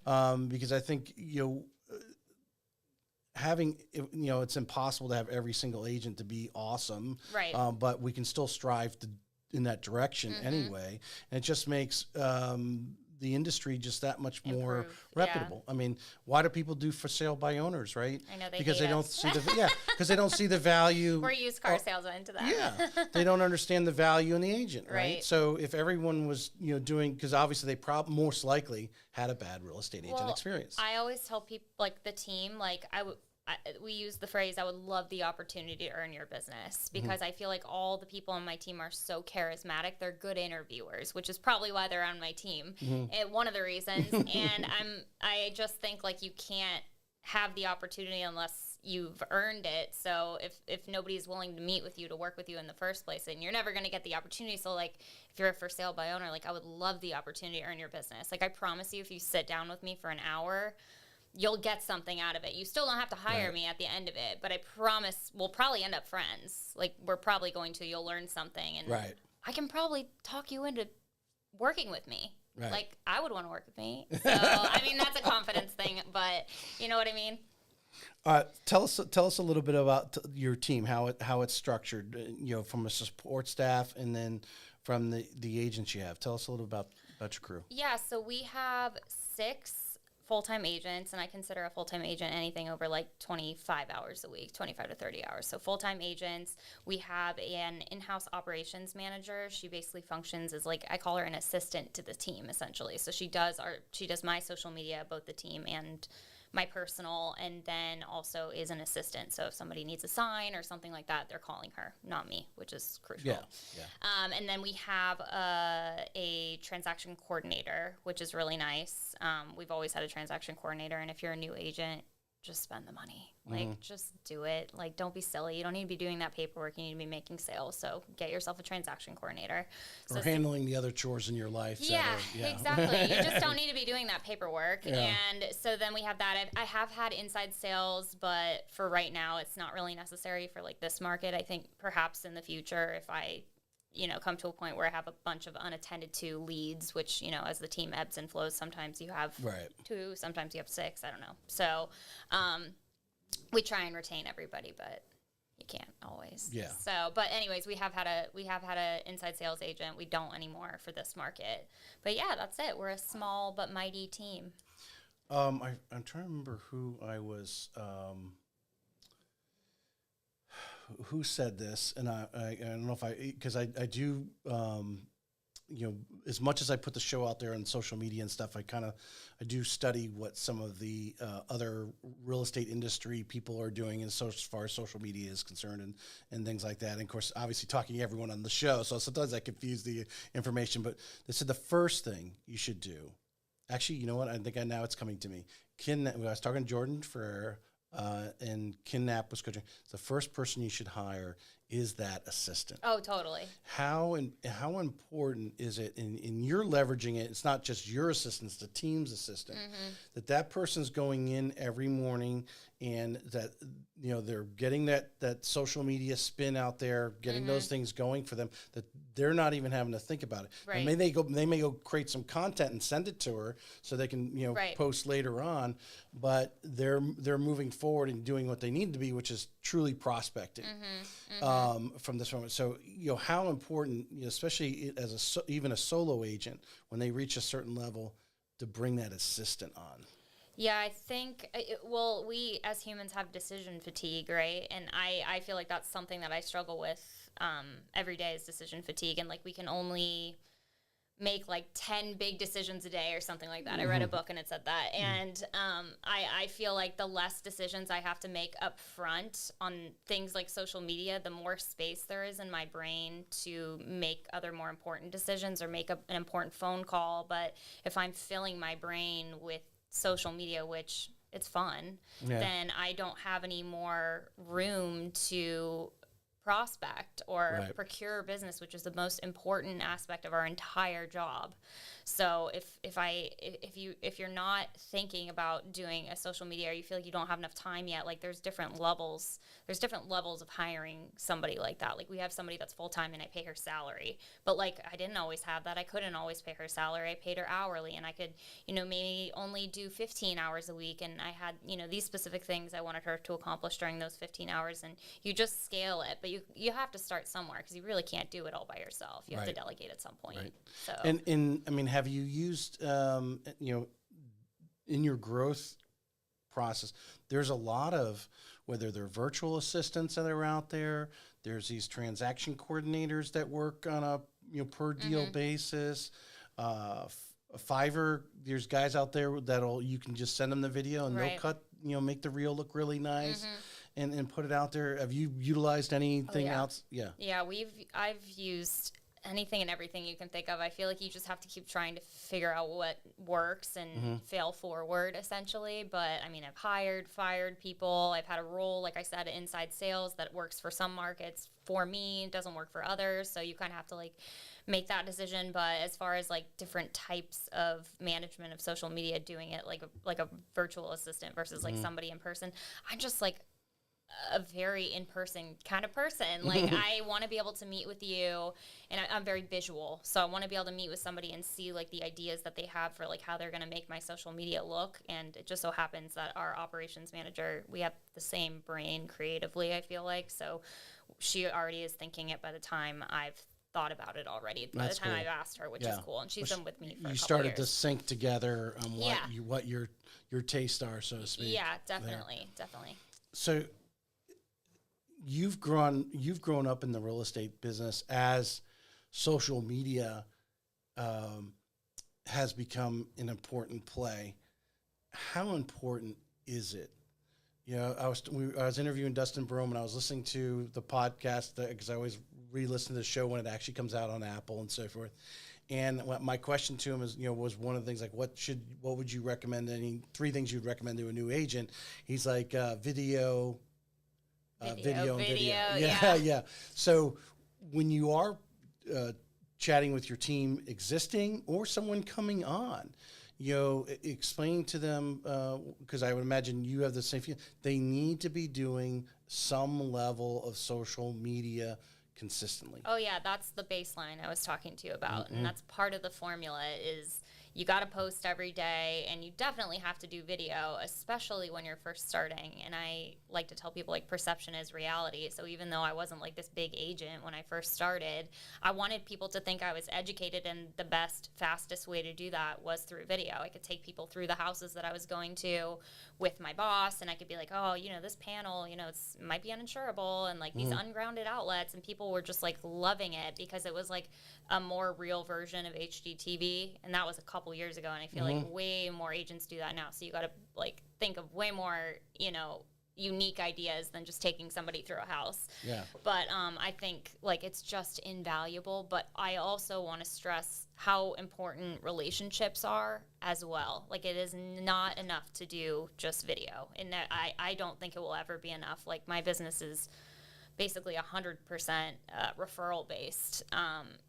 Because I think having, it's impossible to have every single agent to be awesome. Right. But we can still strive in that direction anyway. And it just makes the industry just that much more reputable. I mean, why do people do for sale by owners, right? I know because hate they don't us. see because they don't see the value. We're used car salesmen to that. Yeah, they don't understand the value in the agent, right? Right. So if everyone was, doing, because obviously they most likely had a bad real estate agent experience. I always tell people, like the team, like we use the phrase, I would love the opportunity to earn your business, because I feel like all the people on my team are so charismatic. They're good interviewers, which is probably why they're on my team. One of the reasons. And I just think like you can't have the opportunity unless you've earned it. So if nobody's willing to meet with you, to work with you in the first place, then you're never going to get the opportunity. So like if you're a for sale by owner, like I would love the opportunity to earn your business. Like I promise you, if you sit down with me for an hour, you'll get something out of it. You still don't have to hire me at the end of it, but I promise we'll probably end up friends. Like we're probably going to, you'll learn something, and I can probably talk you into working with me. Right. Like I would want to work with me. So, I mean, that's a confidence thing, but you know what I mean? Tell us a little bit about your team, how it's structured, from a support staff, and then from the agents you have. Tell us a little about about your crew? Yeah, so we have 6 full-time agents, and I consider a full-time agent anything over like 25 hours a week, 25 to 30 hours. So full-time agents. We have an in-house operations manager. She basically functions as, like, I call her an assistant to the team, essentially. So she does my social media, both the team and my personal, and then also is an assistant. So if somebody needs a sign or something like that, they're calling her, not me, which is crucial. Yeah. And then we have a transaction coordinator, which is really nice. We've always had a transaction coordinator, and if you're a new agent, just spend the money. Like, just do it. Like, don't be silly. You don't need to be doing that paperwork. You need to be making sales. So get yourself a transaction coordinator. Or handling the other chores in your life. Yeah, exactly. You just don't need to be doing that paperwork. Yeah. And so then we have that. I have had inside sales, but for right now, it's not really necessary for, like, this market. I think perhaps in the future, if I come to a point where I have a bunch of unattended to leads, which, as the team ebbs and flows, sometimes you have 2, sometimes you have 6, I don't know. So we try and retain everybody, but you can't always. Yeah. So, but anyways, we have had a inside sales agent. We don't anymore for this market. But yeah, that's it. We're a small but mighty team. I'm trying to remember who I was. Who said this, and I don't know because I do, as much as I put the show out there on social media and stuff, I do study what some of the other real estate industry people are doing as far as social media is concerned and things like that. And of course, obviously talking to everyone on the show, so sometimes I confuse the information, but they said the first thing you should do, actually, you know what, I think now it's coming to me. I was talking to Jordan Ferrer, and Ken Knapp was coaching. The first person you should hire is that assistant. Oh, totally. How important is it in you're leveraging it? It's not just your assistant, it's the team's assistant. That person's going in every morning and that they're getting that social media spin out there, getting those things going for them, that they're not even having to think about it. Right. And they may go create some content and send it to her so they can post later on, but they're moving forward and doing what they need to be, which is truly prospecting. From this moment. So, how important, especially as even a solo agent, when they reach a certain level, to bring that assistant on. Yeah, I think, we as humans have decision fatigue, right? And I feel like that's something that I struggle with every day is decision fatigue. And, like, we can only make, like, 10 big decisions a day or something like that. I read a book and it said that. And I feel like the less decisions I have to make up front on things like social media, the more space there is in my brain to make other more important decisions or make an important phone call. But if I'm filling my brain with social media, which it's fun, then I don't have any more room to prospect or procure business, which is the most important aspect of our entire job. So if you're not thinking about doing a social media, or you feel like you don't have enough time yet, like there's different levels of hiring somebody like that. Like we have somebody that's full-time and I pay her salary, but like I didn't always have that. I couldn't always pay her salary. I paid her hourly, and I could, maybe only do 15 hours a week. And I had, these specific things I wanted her to accomplish during those 15 hours, and you just scale it, but you have to start somewhere because you really can't do it all by yourself. You have to delegate at some point. Right. So, and I mean, have you used, in your growth process, there's a lot of, whether they're virtual assistants that are out there, there's these transaction coordinators that work on a per deal basis. Fiverr, there's guys out there you can just send them the video and they'll cut, make the reel look really nice and put it out there. Have you utilized anything else? Yeah. Yeah, I've used anything and everything you can think of. I feel like you just have to keep trying to figure out what works and fail forward, essentially. But I mean, I've fired people. I've had a role, like I said, inside sales that works for some markets. For me, it doesn't work for others. So you kind of have to like make that decision. But as far as like different types of management of social media, doing it like a virtual assistant versus like somebody in person, I'm just like a very in-person kind of person. Like I want to be able to meet with you, and I'm very visual, so I want to be able to meet with somebody and see like the ideas that they have for like how they're going to make my social media look. And it just so happens that our operations manager, we have the same brain creatively, I feel like, so she already is thinking it by the time I've thought about it already by That's the time cool. I've asked her, which is Yeah. cool. And she's been with me for a couple You started to years. sync together on Yeah. what your tastes are, so to speak. Yeah, definitely. So you've grown up in the real estate business as social media has become an important play. How important is it? I was interviewing Dustin Brome, and I was listening to the podcast because I always re-listen to the show when it actually comes out on Apple and so forth. And my question to him is, was one of the things like, what would you recommend? Three things you'd recommend to a new agent? He's like, video. Video, Yeah, yeah. So when you are chatting with your team existing or someone coming on, explain to them, because I would imagine you have the same feeling, they need to be doing some level of social media consistently. Oh yeah, that's the baseline I was talking to you about. And that's part of the formula is you got to post every day, and you definitely have to do video, especially when you're first starting. And I like to tell people, like, perception is reality. So even though I wasn't like this big agent when I first started, I wanted people to think I was educated, and the best, fastest way to do that was through video. I could take people through the houses that I was going to with my boss, and I could be like, oh, this panel, it might be uninsurable, and like these ungrounded outlets, and people were just like loving it because it was like a more real version of HGTV, and that was a couple years ago, and I feel like way more agents do that now. So you got to like think of way more, unique ideas than just taking somebody through a house. Yeah. But I think like it's just invaluable. But I also want to stress how important relationships are as well. Like, it is not enough to do just video, and that I don't think it will ever be enough. Like, my business is basically 100% referral based.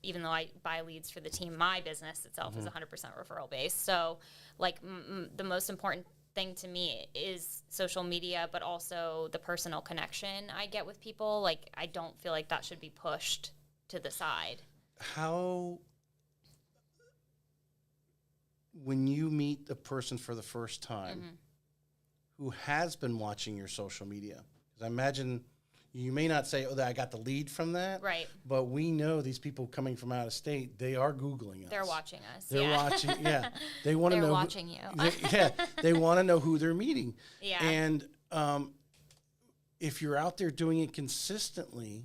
Even though I buy leads for the team, my business itself is 100% referral based. So like the most important thing to me is social media, but also the personal connection I get with people. Like, I don't feel like that should be pushed to the side. How, when you meet a person for the first time who has been watching your social media, because I imagine you may not say, I got the lead from that. Right. But we know these people coming from out of state, they are Googling us. They're watching us. They're watching, yeah. They want to know. They're watching you. They want to know who they're meeting. Yeah. And if you're out there doing it consistently,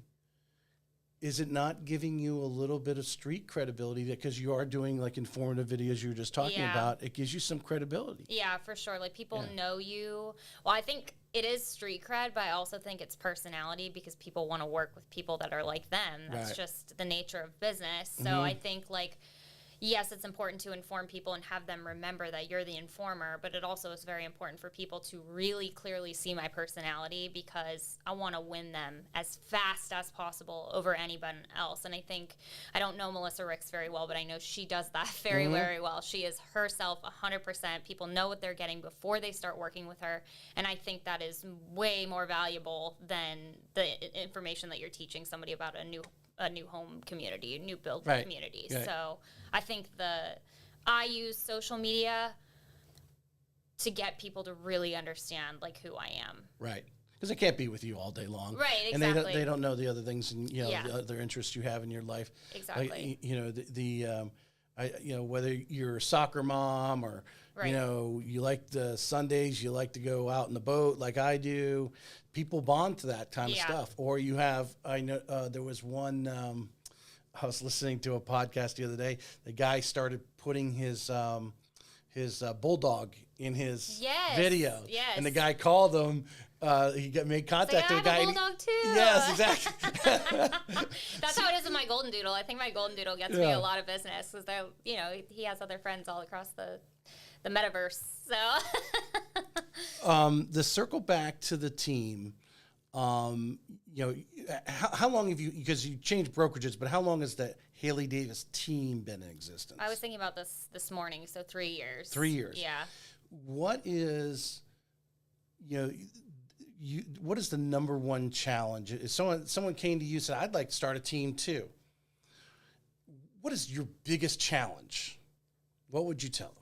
is it not giving you a little bit of street credibility because you are doing like informative videos you were just talking about? It gives you some credibility. Yeah, for sure. Like, people know you. Well, I think it is street cred, but I also think it's personality because people want to work with people that are like them. That's just the nature of business. So I think, like, yes, it's important to inform people and have them remember that you're the informer, but it also is very important for people to really clearly see my personality because I want to win them as fast as possible over anyone else. And I think, I don't know Melissa Ricks very well, but I know she does that very, very well. She is herself 100%. People know what they're getting before they start working with her. And I think that is way more valuable than the information that you're teaching somebody about a new home community, a new build community. Right. So I think I use social media to get people to really understand like who I am. Right. Because they can't be with you all day long. Right, And exactly. they don't know the other things and the other interests you have in your life. Exactly. Whether you're a soccer mom or you like the Sundays, you like to go out in the boat like I do. People bond to that kind of stuff. Or you have, I know there was one, I was listening to a podcast the other day. The guy started putting his bulldog in his video. Yes. And the guy called him. Made contact with the guy. I have a bulldog too. Yes, exactly. That's how it is with my golden doodle. I think my golden doodle gets me a lot of business because he has other friends all across the metaverse. So the circle back to the team. How long have you, because you changed brokerages, but how long has the Haley Davis team been in existence? I was thinking about this morning. So 3 years. 3 years. Yeah. What is, what is the number one challenge? If someone came to you and said, I'd like to start a team too. What is your biggest challenge? What would you tell them?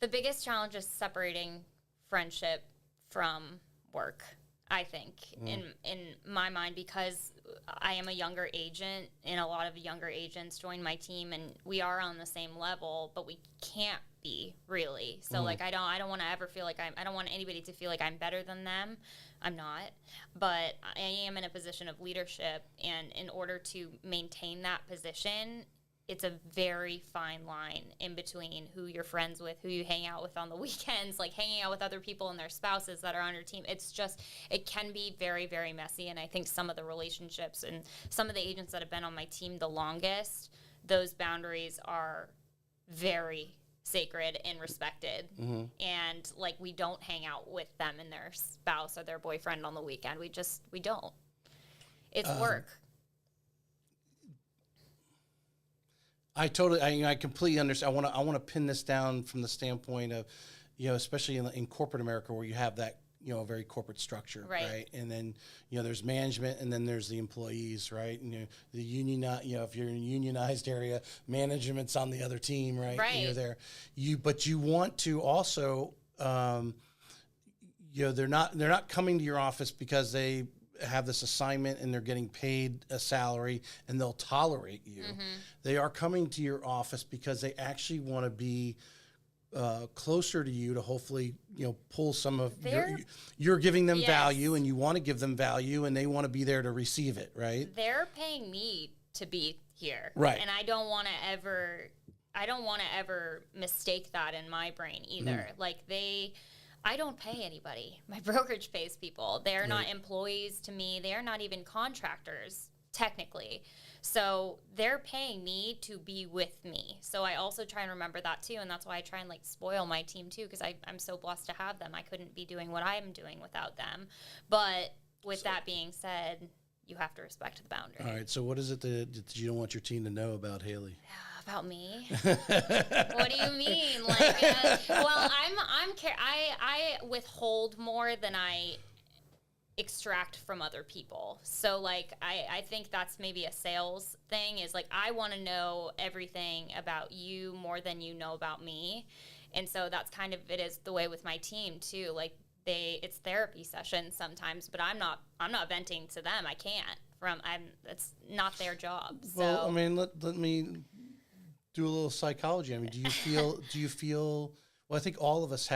The biggest challenge is separating friendship from work. I think, in my mind, because I am a younger agent, and a lot of younger agents join my team, and we are on the same level, but we can't be really. So like I don't want to ever feel like I don't want anybody to feel like I'm better than them. I'm not, but I am in a position of leadership, and in order to maintain that position, it's a very fine line in between who you're friends with, who you hang out with on the weekends, like hanging out with other people and their spouses that are on your team. It's just, it can be very, very messy. And I think some of the relationships and some of the agents that have been on my team the longest, those boundaries are very sacred and respected. And like, we don't hang out with them and their spouse or their boyfriend on the weekend. We don't. It's work. I completely understand. I want to pin this down from the standpoint of, especially in corporate America where you have that, a very corporate structure, right? And then, there's management and then there's the employees, right? And the union, if you're in a unionized area, management's on the other team, right? Right. You're there. But you want to also, they're not coming to your office because they have this assignment and they're getting paid a salary and they'll tolerate you. They are coming to your office because they actually want to be closer to you to hopefully, pull some of you're giving them value, and you want to give them value, and they want to be there to receive it, right? They're paying me to be here. Right. And I don't want to ever mistake that in my brain either. Like I don't pay anybody. My brokerage pays people. They're not employees to me. They're not even contractors, technically. So they're paying me to be with me. So I also try and remember that too. And that's why I try and spoil my team too, because I'm so blessed to have them. I couldn't be doing what I'm doing without them. But with that being said, you have to respect the boundaries. All right. So what is it that you don't want your team to know about Haley? About me? What do you mean? Well, I withhold more than I extract from other people. So I think that's maybe a sales thing, is I want to know everything about you more than you know about me. And so that's kind of, it is the way with my team too. It's therapy sessions sometimes, but I'm not venting to them. I can't. It's not their job. So. Well, I mean, let me do a little psychology. I mean, do you feel, well, I think all of us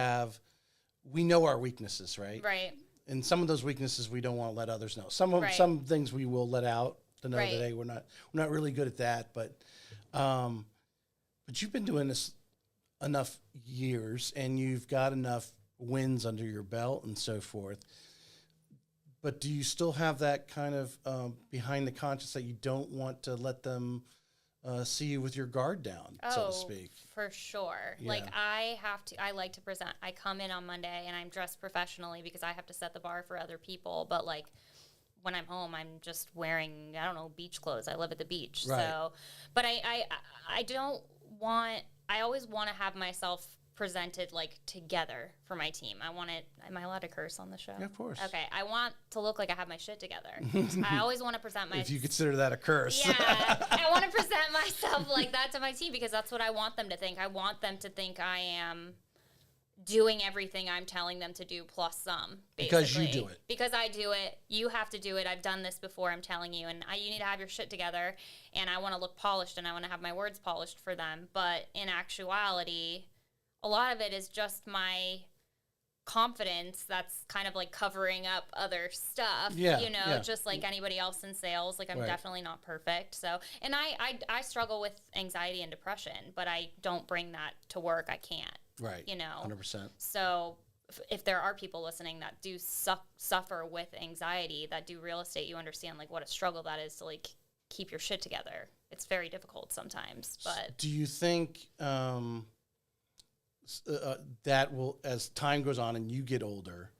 we know our weaknesses, right? Right. And some of those weaknesses we don't want to let others know. Some things we will let out to know that, hey, we're not really good at that. But you've been doing this enough years and you've got enough wins under your belt and so forth. But do you still have that kind of behind the conscience that you don't want to let them see you with your guard down, so to speak? For sure. Yeah. I like to present. I come in on Monday and I'm dressed professionally because I have to set the bar for other people. But when I'm home, I'm just wearing, I don't know, beach clothes. I live at the beach. Right. So, but I don't want, I always want to have myself presented together for my team. I want it. Am I allowed to curse on the show? Yeah, of course. Okay. I want to look like I have my shit together. I always want to present myself. If you consider that a curse. Yeah. I want to present myself like that to my team because that's what I want them to think. I want them to think I am doing everything I'm telling them to do plus some, basically. Because you do it. Because I do it. You have to do it. I've done this before, I'm telling you. And you need to have your shit together. And I want to look polished and I want to have my words polished for them. But in actuality, a lot of it is just my confidence that's kind of covering up other stuff, just like anybody else in sales. I'm definitely not perfect. So, and I struggle with anxiety and depression, but I don't bring that to work. I can't. Right. 100%. So if there are people listening that do suffer with anxiety, that do real estate, you understand what a struggle that is to keep your shit together. It's very difficult sometimes, but. Do you think, that will, as time goes on and you get older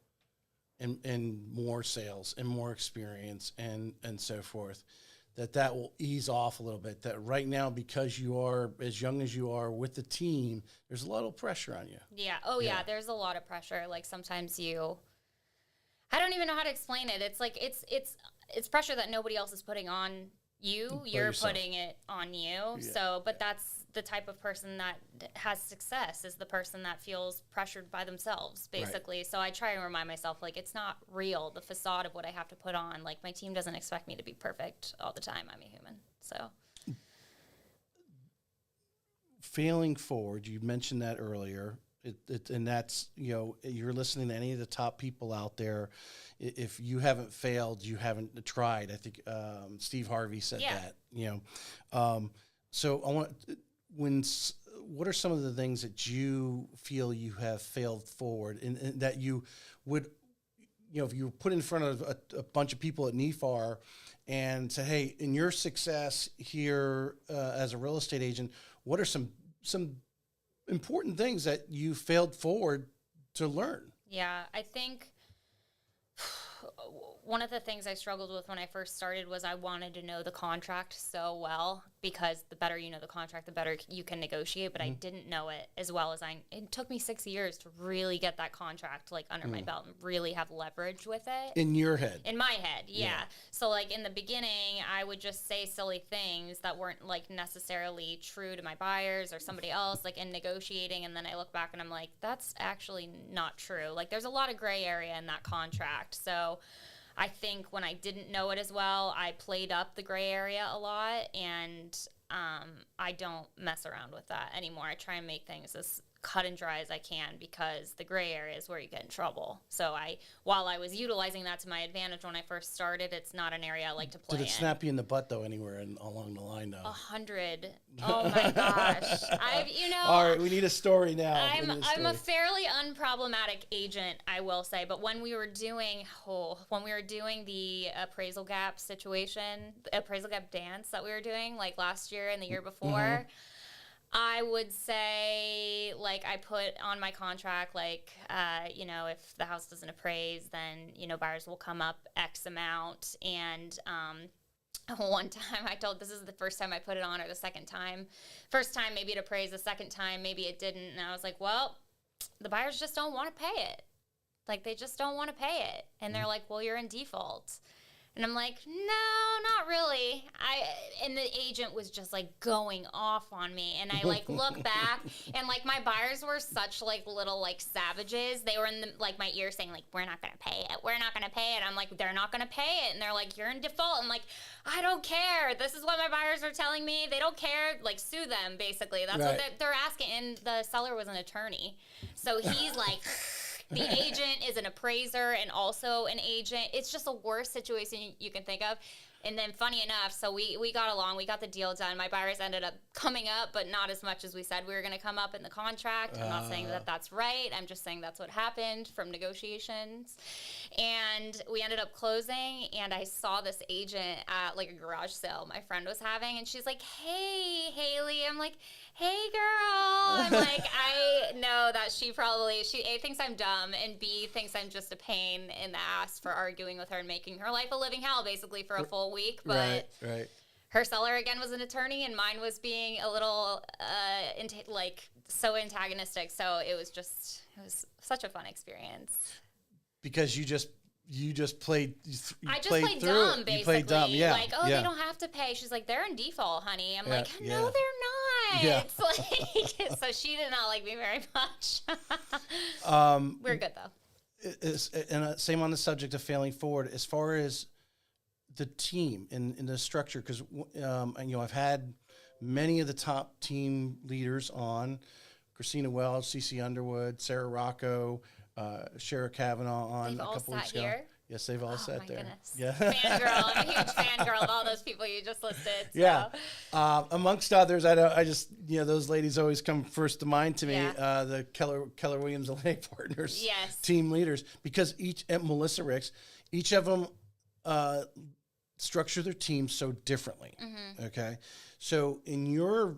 and more sales and more experience and so forth, that will ease off a little bit? That right now, because you are as young as you are with the team, there's a lot of pressure on you. Yeah. Oh, yeah. There's a lot of pressure. Sometimes I don't even know how to explain it. It's it's pressure that nobody else is putting on you're yourself. putting it on you. So, but that's the type of person that has success, is the person that feels pressured by themselves, basically. So I try and remind myself, like, it's not real, the facade of what I have to put on. Like, my team doesn't expect me to be perfect all the time. I'm a human. So Failing forward, you mentioned that earlier. And that's, you're listening to any of the top people out there. If you haven't failed, you haven't tried. I think Steve Harvey said that. So I what are some of the things that you feel you have failed forward, and that you would, if you were put in front of a bunch of people at NEFAR and said, hey, in your success here as a real estate agent, what are some important things that you failed forward to learn? yeah, I think one of the things I struggled with when I first started was I wanted to know the contract so well, because the better you know the contract, the better you can negotiate. But I didn't know it as well as it took me 6 years to really get that contract like under my belt and really have leverage with it. In your head. In my head, yeah. So like in the beginning, I would just say silly things that weren't like necessarily true to my buyers or somebody else, like in negotiating. And then I look back and I'm like, that's actually not true. Like there's a lot of gray area in that contract. So I think when I didn't know it as well, I played up the gray area a lot, and I don't mess around with that anymore. I try and make things as cut and dry as I can, because the gray area is where you get in trouble. So while I was utilizing that to my advantage when I first started, it's not an area I like to play in. Did it snap you in the butt though, anywhere along the line though? 100. Oh my gosh. All right, we need a story now. I'm a fairly unproblematic agent, I will say. But when we were doing the appraisal gap dance that we were doing like last year and the year before, I would say, like, I put on my contract, like, if the house doesn't appraise, then, buyers will come up X amount. And one time this is the first time I put it on, or the second time. First time, maybe it appraised. The second time, maybe it didn't. And I was like, well, the buyers just don't want to pay it. Like, they just don't want to pay it. And they're like, well, you're in default. And I'm like, no, not really. And the agent was just like going off on me. And I like look back, and like my buyers were such like little like savages. They were in my ear saying like, we're not going to pay it. We're not going to pay it. I'm like, they're not going to pay it. And they're like, you're in default. I'm like, I don't care. This is what my buyers are telling me. They don't care. Like, sue them, basically. That's what they're asking. And the seller was an attorney. So he's like... The agent is an appraiser and also an agent. It's just the worst situation you can think of. And then funny enough, so we got along. We got the deal done. My buyers ended up coming up, but not as much as we said we were going to come up in the contract. I'm not saying that that's right. I'm just saying that's what happened from negotiations. And we ended up closing, and I saw this agent at like a garage sale my friend was having, and she's like, hey, Haley. I'm like, hey, girl. I'm like, I know that she A, thinks I'm dumb, and B, thinks I'm just a pain in the ass for arguing with her and making her life a living hell, basically, for a full week. But her seller, again, was an attorney, and mine was being a little, so antagonistic. So it was such a fun experience. Because you just played. I just played dumb, basically. You played dumb, yeah. Like, they don't have to pay. She's like, they're in default, honey. I'm like, no, they're not. Yeah. It's like, so she did not like me very much. We're good though. And same on the subject of failing forward, as far as the team and the structure, because I've had many of the top team leaders on: Christina Welch, CeCe Underwood, Sarah Rocco, Shara Kavanaugh on a couple weeks ago. Here? Yes, they've all sat there. Goodness. Yeah, fangirl. I'm a huge fangirl of all those people you just listed. So. Yeah, amongst others, I just those ladies always come first to mind to me. Yeah. The Keller Williams Atlantic Partners team leaders, because Melissa Ricks, each of them structure their team so differently. Mm-hmm. Okay, so in your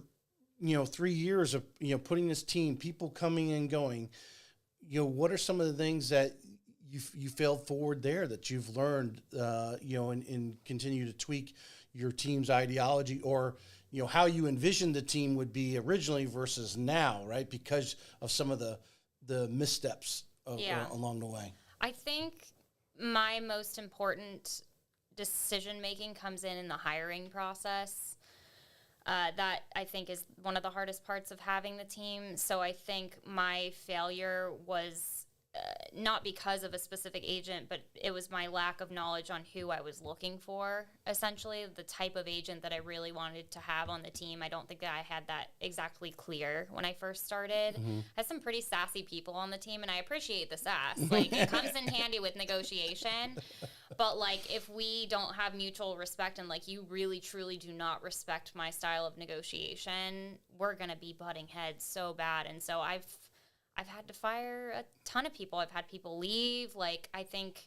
3 years of putting this team, people coming and going, what are some of the things that you failed forward there that you've learned, and continue to tweak your team's ideology, or how you envisioned the team would be originally versus now, right? Because of some of the missteps along the way. I think my most important decision making comes in the hiring process. That I think is one of the hardest parts of having the team. So I think my failure was not because of a specific agent, but it was my lack of knowledge on who I was looking for, essentially, the type of agent that I really wanted to have on the team. I don't think that I had that exactly clear when I first started. I had some pretty sassy people on the team, and I appreciate the sass. Like, it comes in handy with negotiation. But, like, if we don't have mutual respect and, like, you really, truly do not respect my style of negotiation, we're going to be butting heads so bad. And so I've had to fire a ton of people. I've had people leave. Like, I think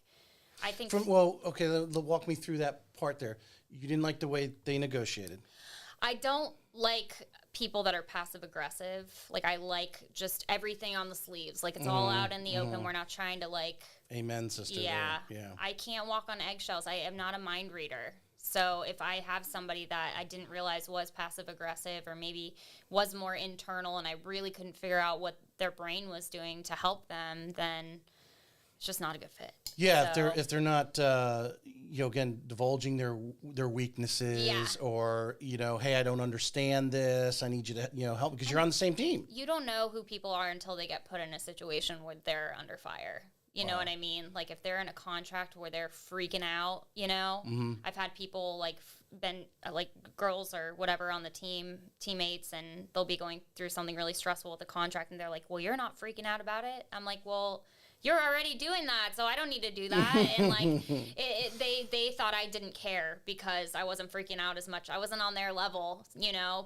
Okay, walk me through that part there. You didn't like the way they negotiated. I don't like people that are passive aggressive. Like, I like just everything on the sleeves. Like, it's all out in the open. We're not trying to, like, Amen, sister. yeah. Yeah. I can't walk on eggshells. I am not a mind reader. So if I have somebody that I didn't realize was passive aggressive or maybe was more internal and I really couldn't figure out what their brain was doing to help them, then it's just not a good fit. Yeah, So, if they're not again divulging their weaknesses or hey, I don't understand this. I need you to help because you're on the same team. you don't know who people are until they get put in a situation where they're under fire. You know what I mean? Like, if they're in a contract where they're freaking out, I've had people been like girls or whatever on the teammates, and they'll be going through something really stressful with the contract, and they're like, well, you're not freaking out about it. I'm like, well, you're already doing that, so I don't need to do that. And like, they thought I didn't care because I wasn't freaking out as much. I wasn't on their level,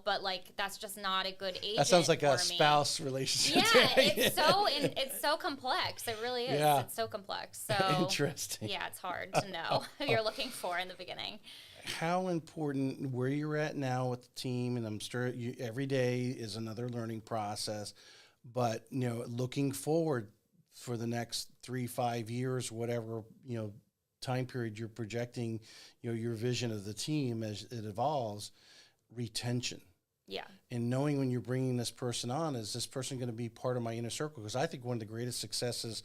but like, that's just not a good agent. That sounds like a me. spouse relationship. Yeah, it's so complex. It really is. Yeah. It's so complex. So Interesting. Yeah, it's hard to know who you're looking for in the beginning. How important where you're at now with the team, and I'm sure every day is another learning process, but looking forward for the next 3-5 years, whatever time period you're projecting, your vision of the team as it evolves, retention. Yeah. And knowing when you're bringing this person on, is this person going to be part of my inner circle? Because I think one of the greatest successes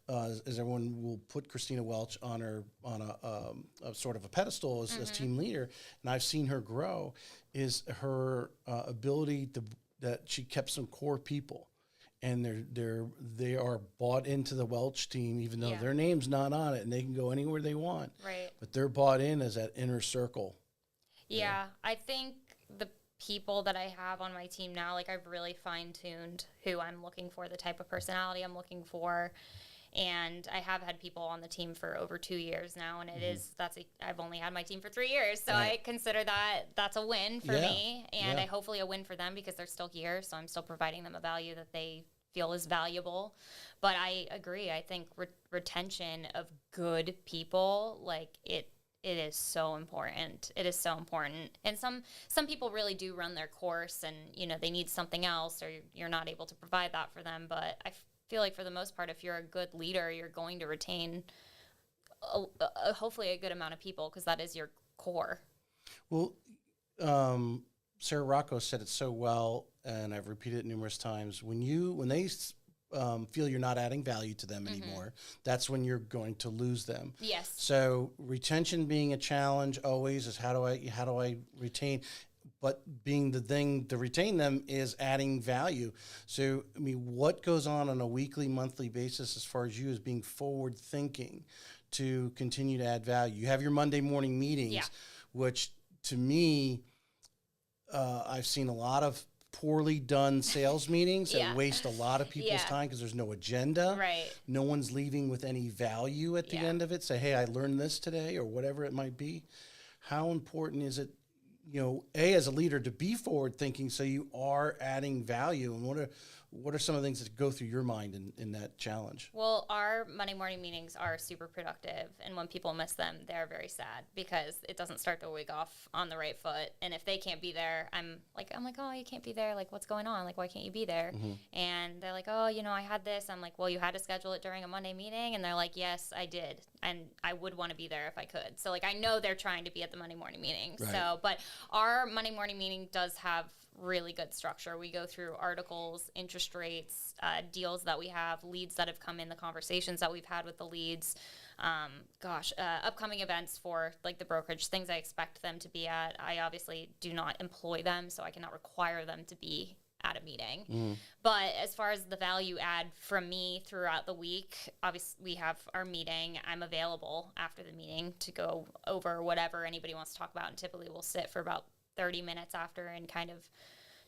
is everyone will put Christina Welch on a sort of a pedestal as team leader, and I've seen her grow, is her ability that she kept some core people. And they are bought into the Welch team, even though their name's not on it, and they can go anywhere they want. Right. But they're bought in as that inner circle. Yeah, I think the people that I have on my team now, like, I've really fine-tuned who I'm looking for, the type of personality I'm looking for. And I have had people on the team for over 2 years now, and I've only had my team for 3 years, so I consider that's a win for me, and I hopefully a win for them because they're still here, so I'm still providing them a value that they feel is valuable. But I agree. I think retention of good people, like, it is so important. It is so important. And some people really do run their course, and they need something else, or you're not able to provide that for them. But I feel like for the most part, if you're a good leader, you're going to retain hopefully a good amount of people, because that is your core. Well, Sarah Rocco said it so well, and I've repeated it numerous times. When they feel you're not adding value to them anymore, that's when you're going to lose them. Yes. So retention being a challenge always is how do I retain? But being the thing to retain them is adding value. So, I mean, what goes on a weekly, monthly basis as far as you as being forward thinking to continue to add value? You have your Monday morning meetings, which to me, I've seen a lot of poorly done sales meetings that waste a lot of people's time because there's no agenda. Right. No one's leaving with any value at the end of it. Say, hey, I learned this today, or whatever it might be. How important is it, as a leader, to be forward thinking so you are adding value? And what are some of the things that go through your mind in that challenge? Well, our Monday morning meetings are super productive, and when people miss them, they're very sad because it doesn't start the week off on the right foot. And if they can't be there, I'm like, oh, you can't be there. Like, what's going on? Like, why can't you be there? And they're like, oh, I had this. I'm like, well, you had to schedule it during a Monday meeting. And they're like, yes, I did. And I would want to be there if I could. So, like, I know they're trying to be at the Monday morning meeting. Right. So, but our Monday morning meeting does have really good structure. We go through articles, interest rates, deals that we have, leads that have come in, the conversations that we've had with the leads, Upcoming events for like the brokerage, things I expect them to be at. I obviously do not employ them, so I cannot require them to be at a meeting. But as far as the value add from me throughout the week, obviously we have our meeting. I'm available after the meeting to go over whatever anybody wants to talk about, and typically we'll sit for about 30 minutes after and kind of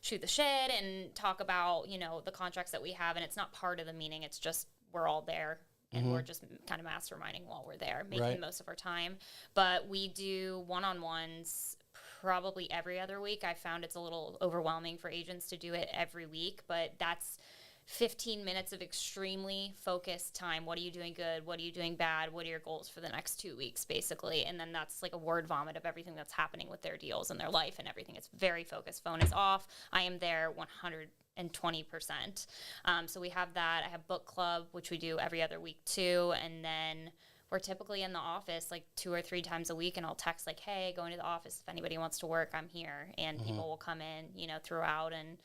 shoot the shit and talk about, the contracts that we have. And it's not part of the meeting. It's just we're all there and we're just kind of masterminding while we're there, making the most of our time. But we do one-on-ones probably every other week. I found it's a little overwhelming for agents to do it every week, but that's 15 minutes of extremely focused time. What are you doing good? What are you doing bad? What are your goals for the next 2 weeks, basically? And then that's like a word vomit of everything that's happening with their deals and their life and everything. It's very focused. Phone is off. I am there 120%. So we have that. I have book club, which we do every other week too. And then we're typically in the office like 2 or 3 times a week, and I'll text like, hey, going to the office. If anybody wants to work, I'm here. And people will come in, throughout and,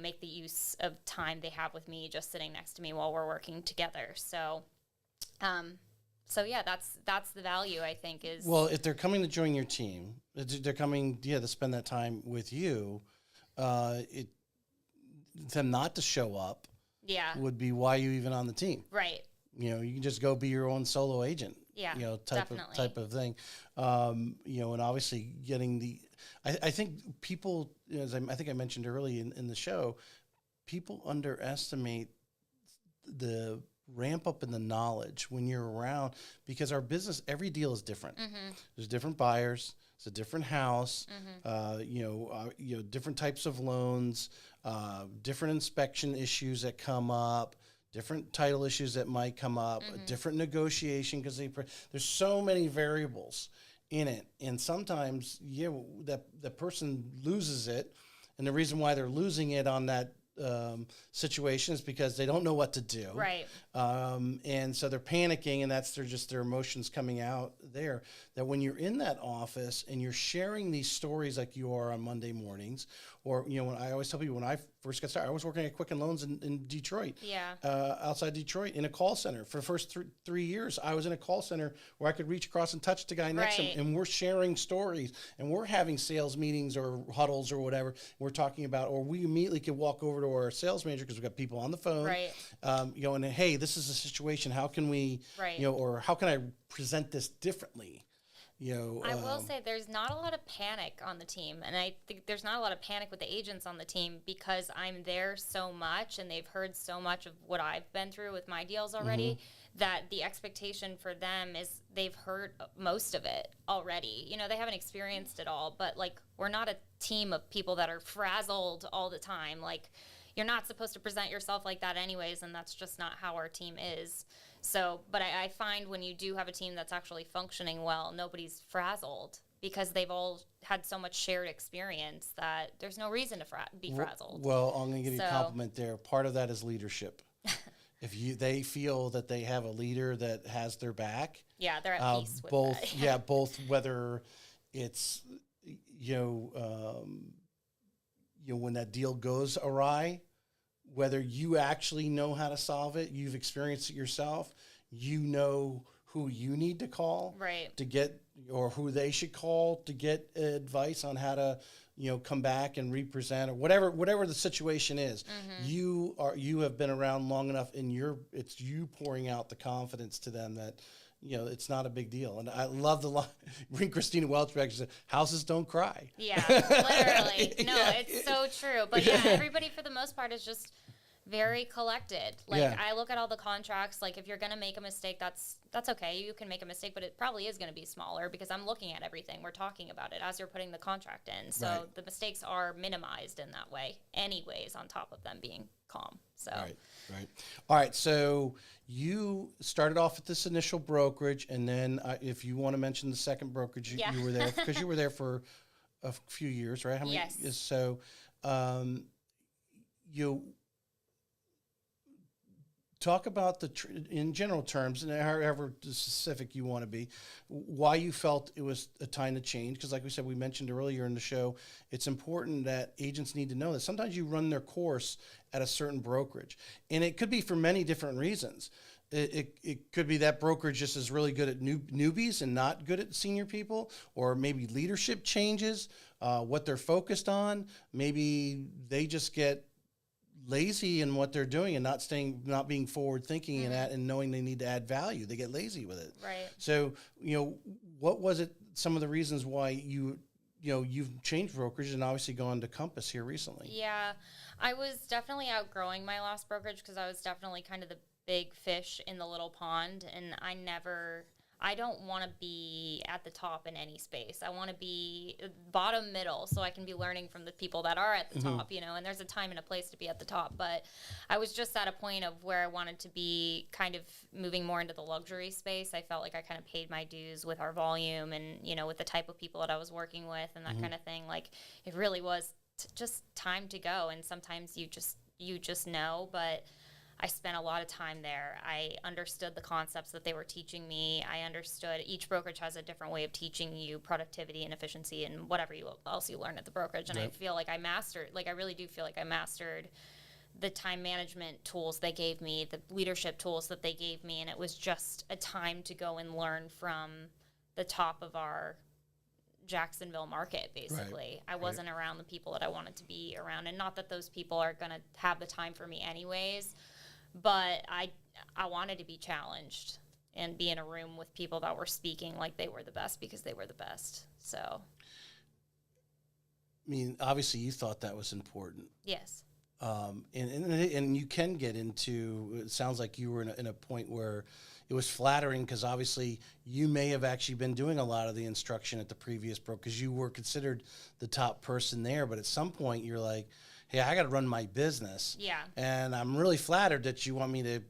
make the use of time they have with me just sitting next to me while we're working together. So yeah, that's the value, I think, is. Well, if they're coming to join your team, they're coming, to spend that time with you, them not to show up would be why you even on the team. Right. You can just go be your own solo agent. Yeah, type of thing. And obviously getting I think people, as I think I mentioned early in the show, people underestimate the ramp up in the knowledge when you're around, because our business, every deal is different. There's different buyers. It's a different house, different types of loans, different inspection issues that come up, different title issues that might come up, a different negotiation, because there's so many variables in it. And sometimes, that person loses it. And the reason why they're losing it on that situation is because they don't know what to do. Right. And so they're panicking, and that's their emotions coming out there. That when you're in that office and you're sharing these stories like you are on Monday mornings, or, when I always tell people, when I first got started, I was working at Quicken Loans in Detroit, outside Detroit, in a call center. For the first 3 years, I was in a call center where I could reach across and touch the guy next to him, and we're sharing stories, and we're having sales meetings or huddles or whatever we're talking about, or we immediately could walk over to our sales manager because we've got people on the phone, and hey, this is a situation. How can we, or how can I present this differently? I will say there's not a lot of panic on the team, and I think there's not a lot of panic with the agents on the team because I'm there so much and they've heard so much of what I've been through with my deals already that the expectation for them is they've heard most of it already. They haven't experienced it all, but like we're not a team of people that are frazzled all the time. Like you're not supposed to present yourself like that anyways, and that's just not how our team is. So, but I find when you do have a team that's actually functioning well, nobody's frazzled because they've all had so much shared experience that there's no reason to be frazzled. Well, I'm going to give you a compliment there. Part of that is leadership. If they feel that they have a leader that has their back, they're at peace with both. that. Both whether it's when that deal goes awry, whether you actually know how to solve it, you've experienced it yourself, who you need to call to get, or who they should call to get advice on how to, come back and represent, or whatever the situation is. You have been around long enough, and it's you pouring out the confidence to them that, it's not a big deal. And I love the line, bring Christina Welch back. She said, houses don't cry. Yeah, literally. No, it's so true. But everybody for the most part is just very collected. Like I look at all the contracts, like if you're going to make a mistake, that's okay. You can make a mistake, but it probably is going to be smaller because I'm looking at everything. We're talking about it as you're putting the contract in. So the mistakes are minimized in that way anyways, on top of them being calm. So Right. All right. So you started off at this initial brokerage, and then if you want to mention the second brokerage, you were there because you were there for a few years, right? How many? Yes. So you talk about in general terms, and however specific you want to be, why you felt it was a time to change. Because like we said, we mentioned earlier in the show, it's important that agents need to know that sometimes you run their course at a certain brokerage. And it could be for many different reasons. It could be that brokerage just is really good at newbies and not good at senior people, or maybe leadership changes, what they're focused on. Maybe they just get lazy in what they're doing and not being forward thinking and knowing they need to add value. They get lazy with it. Right. So, what was it? Some of the reasons why you've changed brokerage and obviously gone to Compass here recently. Yeah, I was definitely outgrowing my last brokerage because I was definitely kind of the big fish in the little pond, and I don't want to be at the top in any space. I want to be bottom middle so I can be learning from the people that are at the top, and there's a time and a place to be at the top. But I was just at a point of where I wanted to be kind of moving more into the luxury space. I felt like I kind of paid my dues with our volume and, with the type of people that I was working with and that kind of thing. Like, it really was just time to go. And sometimes you just know, but I spent a lot of time there. I understood the concepts that they were teaching me. I understood each brokerage has a different way of teaching you productivity and efficiency and whatever else you learn at the brokerage. And I feel like I really do feel like I mastered the time management tools they gave me, the leadership tools that they gave me. And it was just a time to go and learn from the top of our Jacksonville market, basically. I wasn't around the people that I wanted to be around. And not that those people are going to have the time for me anyways, but I wanted to be challenged and be in a room with people that were speaking like they were the best because they were the best. So, I mean, obviously you thought that was important. Yes. And you can get into, it sounds like you were in a point where it was flattering because obviously you may have actually been doing a lot of the instruction at the previous broker because you were considered the top person there. But at some point you're like, hey, I got to run my business. Yeah. And I'm really flattered that you want me to,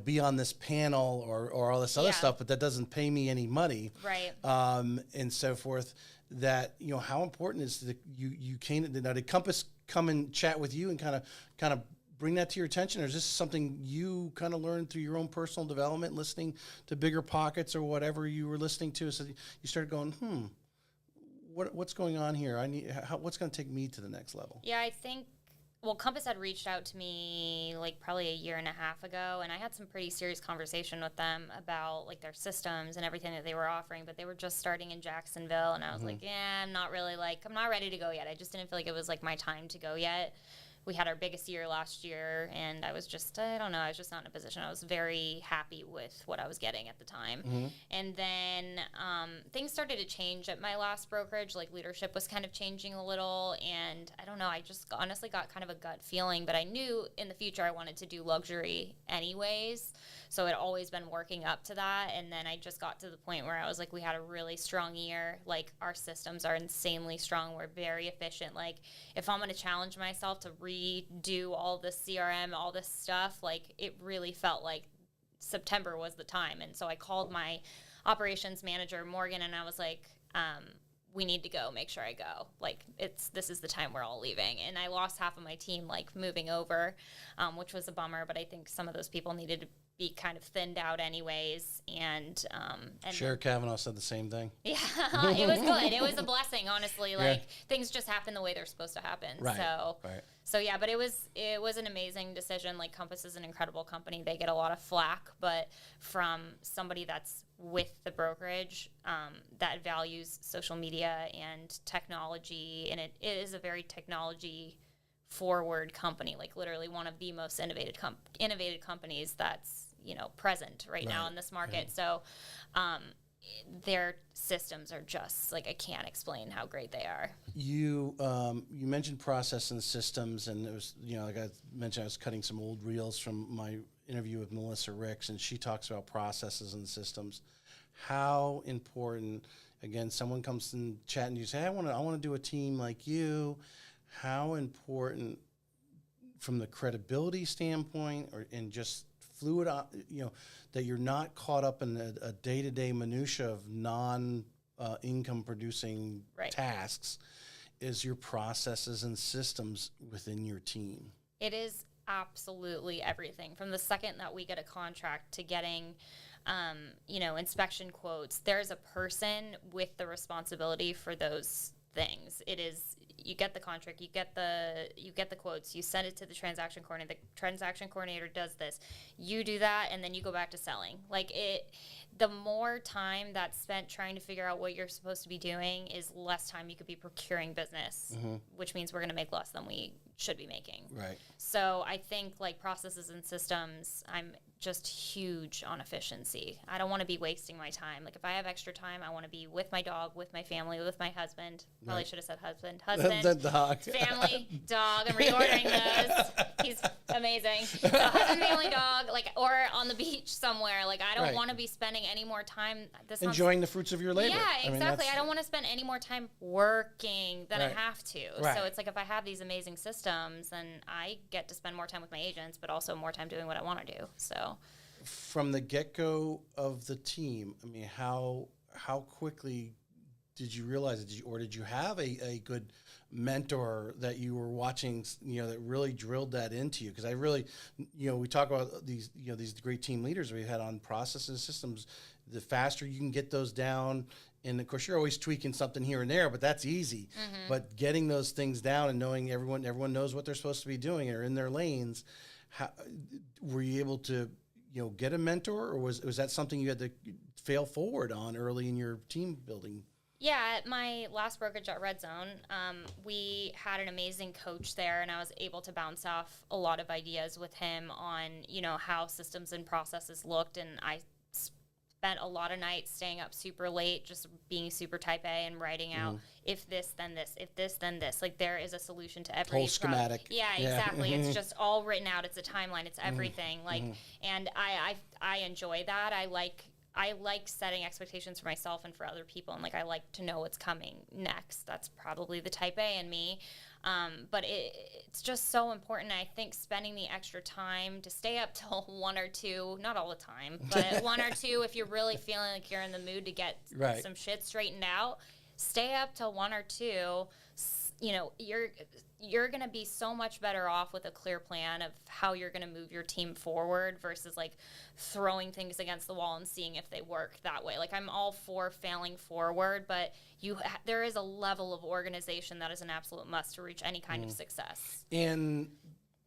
be on this panel or all this other stuff, but that doesn't pay me any money. Right. And so forth. That, how important is that you came, did Compass come and chat with you and kind of bring that to your attention? Or is this something you kind of learned through your own personal development, listening to Bigger Pockets or whatever you were listening to? So you started going, what's going on here? What's going to take me to the next level? Yeah, I think, Compass had reached out to me like probably a year and a half ago, and I had some pretty serious conversation with them about like their systems and everything that they were offering, but they were just starting in Jacksonville, and I was like, I'm not ready to go yet. I just didn't feel like it was like my time to go yet. We had our biggest year last year, and I was just not in a position. I was very happy with what I was getting at the time. And then things started to change at my last brokerage. Like, leadership was kind of changing a little, and I don't know, I just honestly got kind of a gut feeling, but I knew in the future I wanted to do luxury anyways. So it had always been working up to that. And then I just got to the point where I was like, we had a really strong year. Like, our systems are insanely strong. We're very efficient. Like, if I'm going to challenge myself to redo all the CRM, all this stuff, like, it really felt like September was the time. And so I called my operations manager, Morgan, and I was like, we need to go, make sure I go. Like, this is the time we're all leaving. And I lost half of my team, like, moving over, which was a bummer, but I think some of those people needed to be kind of thinned out anyways. And Sheriff Kavanaugh said the same thing. Yeah, it was good. It was a blessing, honestly. Like, things just happen the way they're supposed to happen. So yeah, but it was an amazing decision. Like, Compass is an incredible company. They get a lot of flack, but from somebody that's with the brokerage that values social media and technology, and it is a very technology forward company, like literally one of the most innovative companies that's present right now in this market. So their systems are just like, I can't explain how great they are. You mentioned process and systems, and it was like I mentioned, I was cutting some old reels from my interview with Melissa Ricks, and she talks about processes and systems. How important, again, someone comes and chat and you say, hey, I want to do a team like you. How important, from the credibility standpoint, and just fluid, that you're not caught up in a day-to-day minutia of non-income producing tasks, is your processes and systems within your team. It is absolutely everything. From the second that we get a contract to getting inspection quotes, there's a person with the responsibility for those things. It is, you get the contract, you get the quotes, you send it to the transaction coordinator. The transaction coordinator does this. You do that, and then you go back to selling. Like the more time that's spent trying to figure out what you're supposed to be doing is less time you could be procuring business, which means we're going to make less than we should be making. Right. So I think like processes and systems, I'm just huge on efficiency. I don't want to be wasting my time. Like if I have extra time, I want to be with my dog, with my family, with my husband. Probably should have said husband. The dog. Family, dog. I'm reordering those. He's amazing. So husband, family, dog, like, or on the beach somewhere. Like I don't Right. want to be spending any more time. This Enjoying the fruits of your labor. Yeah, I mean, exactly. that's- I don't want to spend any more time working than Right. I have to. Right. So it's like if I have these amazing systems, then I get to spend more time with my agents, but also more time doing what I want to do. So From the get-go of the team, I mean, how quickly did you realize it? Did you have a good mentor that you were watching, that really drilled that into you? Because I really, we talk about these great team leaders we've had on processes and systems. The faster you can get those down, and of course you're always tweaking something here and there, but that's easy. But getting those things down and knowing everyone knows what they're supposed to be doing and are in their lanes, how were you able to get a mentor, or was that something you had to fail forward on early in your team building? yeah, at my last brokerage at Red Zone, we had an amazing coach there, and I was able to bounce off a lot of ideas with him on, how systems and processes looked. And I spent a lot of nights staying up super late, just being super type A and writing out if this, then this, if this, then this. Like there is a solution to every Whole schematic. Yeah, exactly. It's just all written out. It's a timeline. It's everything. Like, and I enjoy that. I like setting expectations for myself and for other people, and like I like to know what's coming next. That's probably the type A in me. But it's just so important. I think spending the extra time to stay up till 1 or 2, not all the time, but 1 or 2, if you're really feeling like you're in the mood to get Right. some shit straightened out, stay up till 1 or 2. You're going to be so much better off with a clear plan of how you're going to move your team forward versus like throwing things against the wall and seeing if they work that way. Like I'm all for failing forward, but there is a level of organization that is an absolute must to reach any kind of success. And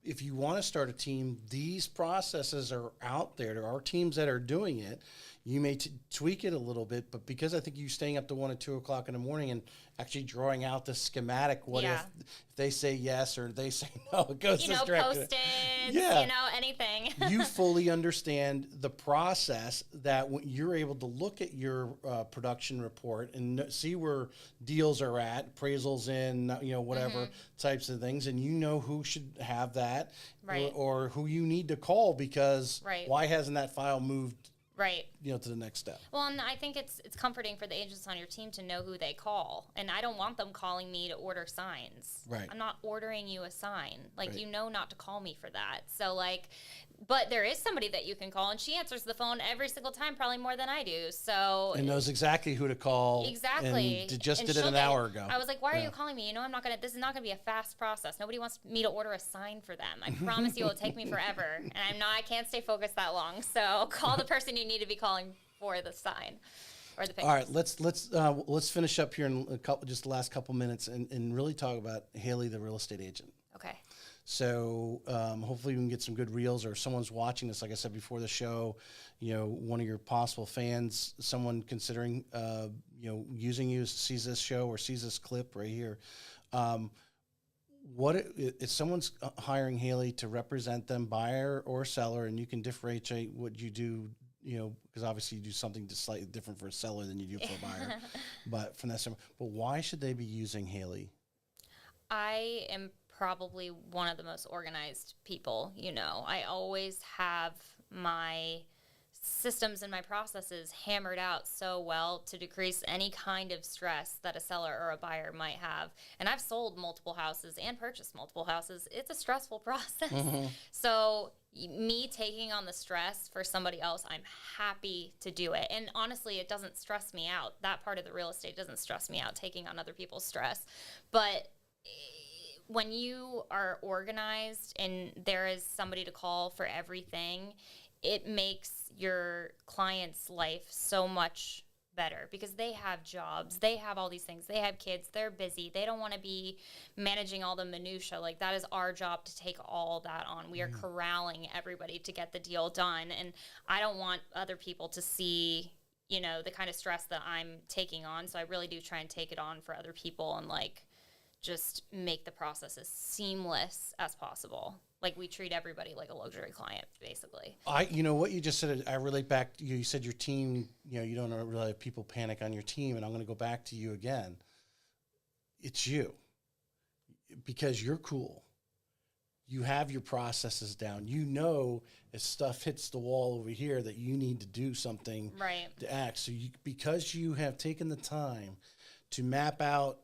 if you want to start a team, these processes are out there. There are teams that are doing it. You may tweak it a little bit, but because I think you staying up to 1 or 2 o'clock in the morning and actually drawing out the schematic, what if they say yes or they say no, it goes this direction. Post-its, anything. You fully understand the process that when you're able to look at your production report and see where deals are at, appraisals in, whatever types of things, and who should have that, Right. or who you need to call because Right. why hasn't that file moved, Right. to the next step? Well, and I think it's comforting for the agents on your team to know who they call. And I don't want them calling me to order signs. Right. I'm not ordering you a sign. Like, Right. not to call me for that. So, like, but there is somebody that you can call, and she answers the phone every single time, probably more than I do. So And knows exactly who to call. exactly. And just And did it she'll an get- hour ago. I was like, why are you calling me? I'm not this is not gonna be a fast process. Nobody wants me to order a sign for them. I promise you it'll take me forever. And I can't stay focused that long. So call the person you need to be calling for the sign or the pictures. All right, let's finish up here in just the last couple minutes and really talk about Haley, the real estate agent. Okay. So hopefully we can get some good reels, or if someone's watching this, like I said before the show, one of your possible fans, someone considering, using you, sees this show or sees this clip right here. What if someone's hiring Haley to represent them, buyer or seller, and you can differentiate what you do, because obviously you do something just slightly different for a seller than you do for a buyer, but why should they be using Haley? I am probably one of the most organized people, I always have my systems and my processes hammered out so well to decrease any kind of stress that a seller or a buyer might have. And I've sold multiple houses and purchased multiple houses. It's a stressful process. So me taking on the stress for somebody else, I'm happy to do it. And honestly, it doesn't stress me out. That part of the real estate doesn't stress me out, taking on other people's stress. But when you are organized and there is somebody to call for everything, it makes your client's life so much better because they have jobs, they have all these things, they have kids, they're busy, they don't want to be managing all the minutia. Like, that is our job to take all that on. We are corralling everybody to get the deal done, and I don't want other people to see, you know, the kind of stress that I'm taking on. So I really do try and take it on for other people and like just make the process as seamless as possible. Like, we treat everybody like a luxury client, basically. You know what you just said, I relate back to you said your team, you know, you don't really have people panic on your team, and I'm going to go back to you again. It's you, because you're cool. You have your processes down. You know, if stuff hits the wall over here that you need to do something Right. to act. So because you have taken the time to map out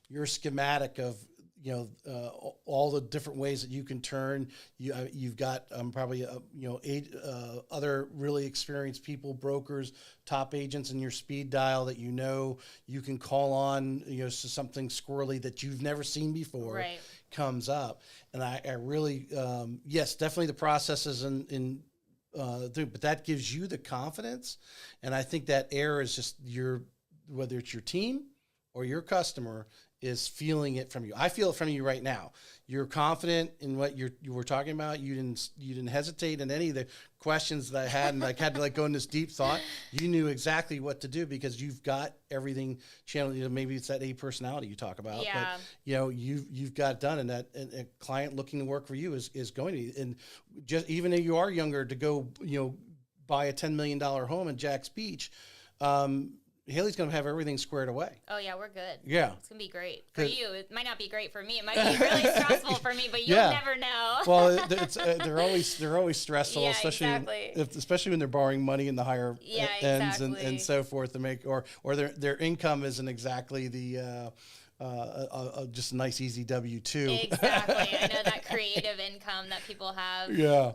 your schematic of, you know, all the different ways that you can turn. You've got probably you know, other really experienced people, brokers, top agents in your speed dial that you know you can call on. You know, so something squirrely that you've never seen before Right. comes up, and I really yes, definitely the processes in but that gives you the confidence, and I think that air is just whether it's your team or your customer is feeling it from you. I feel it from you right now. You're confident in what you were talking about. You didn't hesitate in any of the questions that I had, and like had to like go in this deep thought. You knew exactly what to do because you've got everything channeled. You know, maybe it's that A personality you talk about. Yeah. But you know, you've got it done, and that a client looking to work for you is going to. And just even if you are younger, to go, you know, buy a $10 million home in Jack's Beach. Haley's going to have everything squared away. Oh, yeah, we're good. Yeah. It's going to be great. For you, it might not be great for me. It might be really stressful for me, but you'll Yeah. never know. Well, they're always stressful, Yeah, especially exactly. especially when they're borrowing money in the higher Yeah, ends exactly. and so forth to make or their income isn't exactly the just a nice easy W-2. Exactly. I know that creative income that people have. Yeah.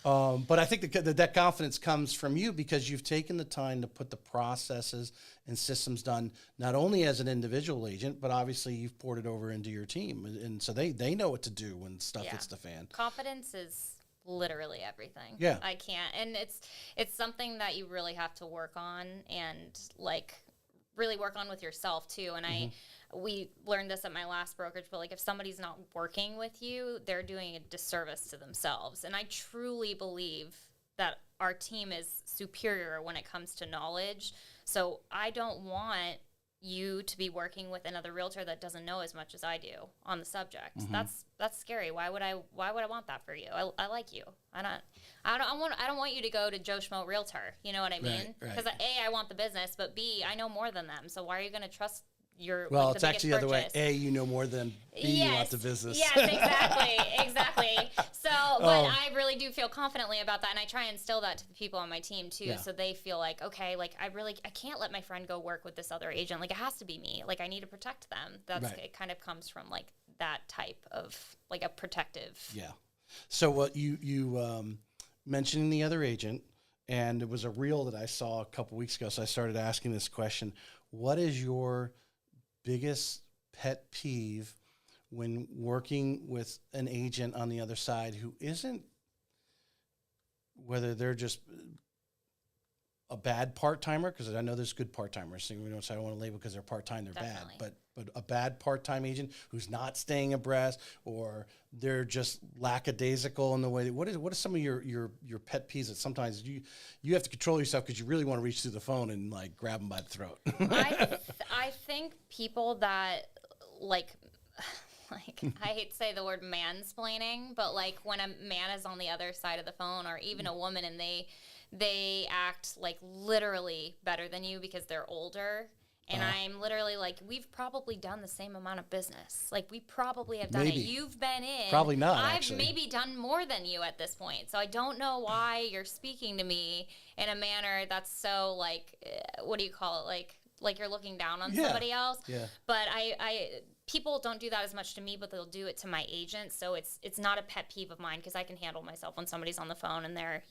Ugh. But I think that confidence comes from you because you've taken the time to put the processes and systems done, not only as an individual agent, but obviously you've poured it over into your team. And so they know what to do when stuff Yeah. hits the fan. Confidence is literally everything. Yeah. I can't. And it's something that you really have to work on and like really work on with yourself too. And we learned this at my last brokerage, but like if somebody's not working with you, they're doing a disservice to themselves. And I truly believe that our team is superior when it comes to knowledge. So I don't want you to be working with another realtor that doesn't know as much as I do on the subject. That's scary. Why would I want that for you? I like you. I don't want you to go to Joe Schmo Realtor. You know what I mean? Right. Because A, I want the business, but B, I know more than them. So why are you going to trust your Well, like, it's the actually biggest the other way. purchase? A, you know more than B, you want the business. Yes, exactly. So, but I really do feel confidently about that, and I try and instill that to the people on my team too, Yeah. so they feel like, okay, like I can't let my friend go work with this other agent. Like it has to be me. Like I need to protect them. Right. It kind of comes from like that type of like a protective. Yeah. So what you mentioned the other agent, and it was a reel that I saw a couple weeks ago. So I started asking this question: what is your biggest pet peeve when working with an agent on the other side who isn't, whether they're just a bad part-timer, because I know there's good part-timers, so we don't say I don't want to label because they're part-time, they're Definitely. bad, but a bad part-time agent who's not staying abreast, or they're just lackadaisical in the way. What is some of your pet peeves that sometimes you have to control yourself because you really want to reach through the phone and like grab them by the throat? I think people that like I hate to say the word mansplaining, but like when a man is on the other side of the phone, or even a woman, and they act like literally better than you because they're older. And I'm literally like, we've probably done the same amount of business. Like we probably have done Maybe. it. You've been in. Probably not, I've actually. maybe done more than you at this point. So I don't know why you're speaking to me in a manner that's so like, what do you call it? Like you're looking down on Yeah. somebody else. Yeah. But people don't do that as much to me, but they'll do it to my agents. So it's not a pet peeve of mine because I can handle myself when somebody's on the phone and they're,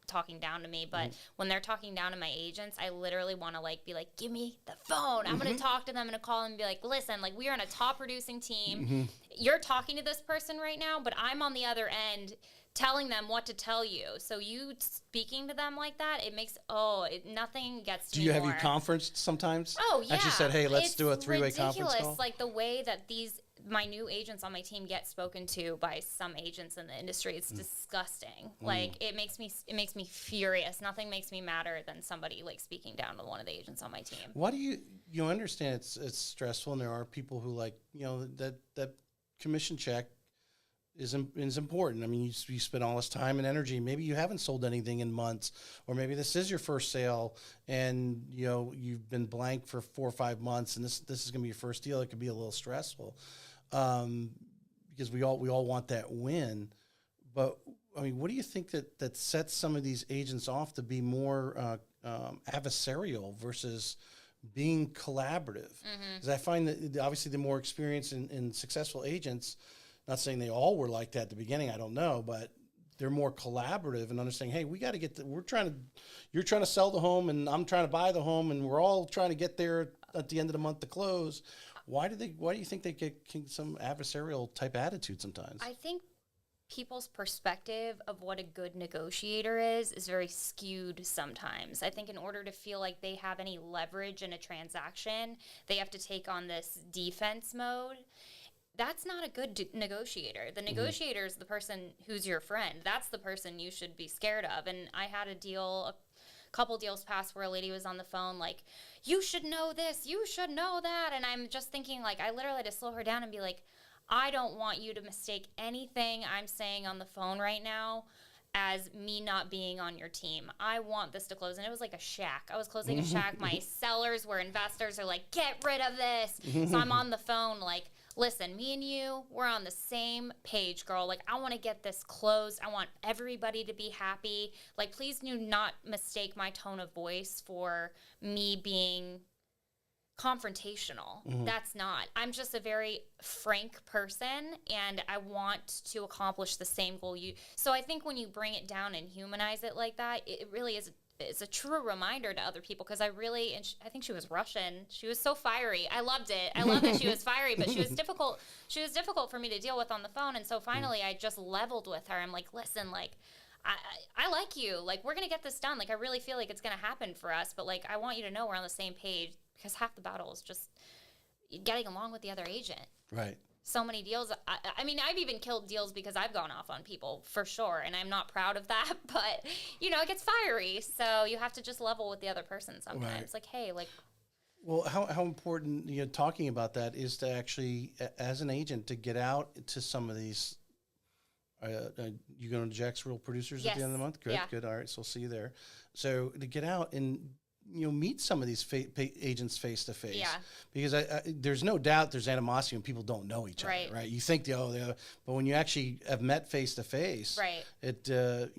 talking down to me. But when they're talking down to my agents, I literally want to be like, give me the phone. I'm going to talk to them and call them and be like, listen, like we are on a top producing team. You're talking to this person right now, but I'm on the other end telling them what to tell you. So you speaking to them like that, it makes nothing gets to Do me you have more. you conferenced sometimes? Oh yeah. Actually said, hey, let's It's do a 3-way conference ridiculous, call. like the way that my new agents on my team get spoken to by some agents in the industry. It's disgusting. Like it makes me furious. Nothing makes me madder than somebody like speaking down to one of the agents on my team. Why do you understand it's stressful, and there are people who like, that commission check is important. I mean, you spend all this time and energy. Maybe you haven't sold anything in months, or maybe this is your first sale, and you've been blank for 4 or 5 months, and this is going to be your first deal. It could be a little stressful, because we all want that win. But I mean, what do you think that sets some of these agents off to be more adversarial versus being collaborative? Because I find that obviously the more experienced and successful agents, not saying they all were like that at the beginning, I don't know, but they're more collaborative and understanding, hey, we got to you're trying to sell the home and I'm trying to buy the home, and we're all trying to get there at the end of the month to close. Why do you think they get some adversarial type attitude sometimes? I think people's perspective of what a good negotiator is very skewed sometimes. I think in order to feel like they have any leverage in a transaction, they have to take on this defense mode. That's not a good negotiator. The negotiator is the person who's your friend. That's the person you should be scared of. And I had a couple deals past where a lady was on the phone like, you should know this, you should know that. And I'm just thinking, like, I literally had to slow her down and be like, I don't want you to mistake anything I'm saying on the phone right now as me not being on your team. I want this to close. And it was like a shack. I was closing a shack. My sellers were investors are like, get rid of this. So I'm on the phone like, listen, me and you, we're on the same page, girl. Like, I want to get this closed. I want everybody to be happy. Like, please do not mistake my tone of voice for me being confrontational. That's not. I'm just a very frank person, and I want to accomplish the same goal So I think when you bring it down and humanize it like that, it really is. It's a true reminder to other people, because I think she was Russian. She was so fiery. I loved it. I loved that she was fiery, but she was difficult. She was difficult for me to deal with on the phone. And so finally I just leveled with her. I'm like, listen, like, I like you. Like, we're going to get this done. Like, I really feel like it's going to happen for us. But, like, I want you to know we're on the same page, because half the battle is just getting along with the other agent. Right. So many deals. I mean, I've even killed deals because I've gone off on people, for sure, and I'm not proud of that, but, it gets fiery, so you have to just level with the other person sometimes. Right. Like, hey, like... Well, how important, talking about that is to actually, as an agent, to get out to some of these... you going to Jack's Real Producers at the end of the month? Good, yeah. Good. All right, so I'll see you there. So to get out and meet some of these agents face to face. Yeah. Because there's no doubt there's animosity when people don't know each other, right? You think but when you actually have met face to face, right, it just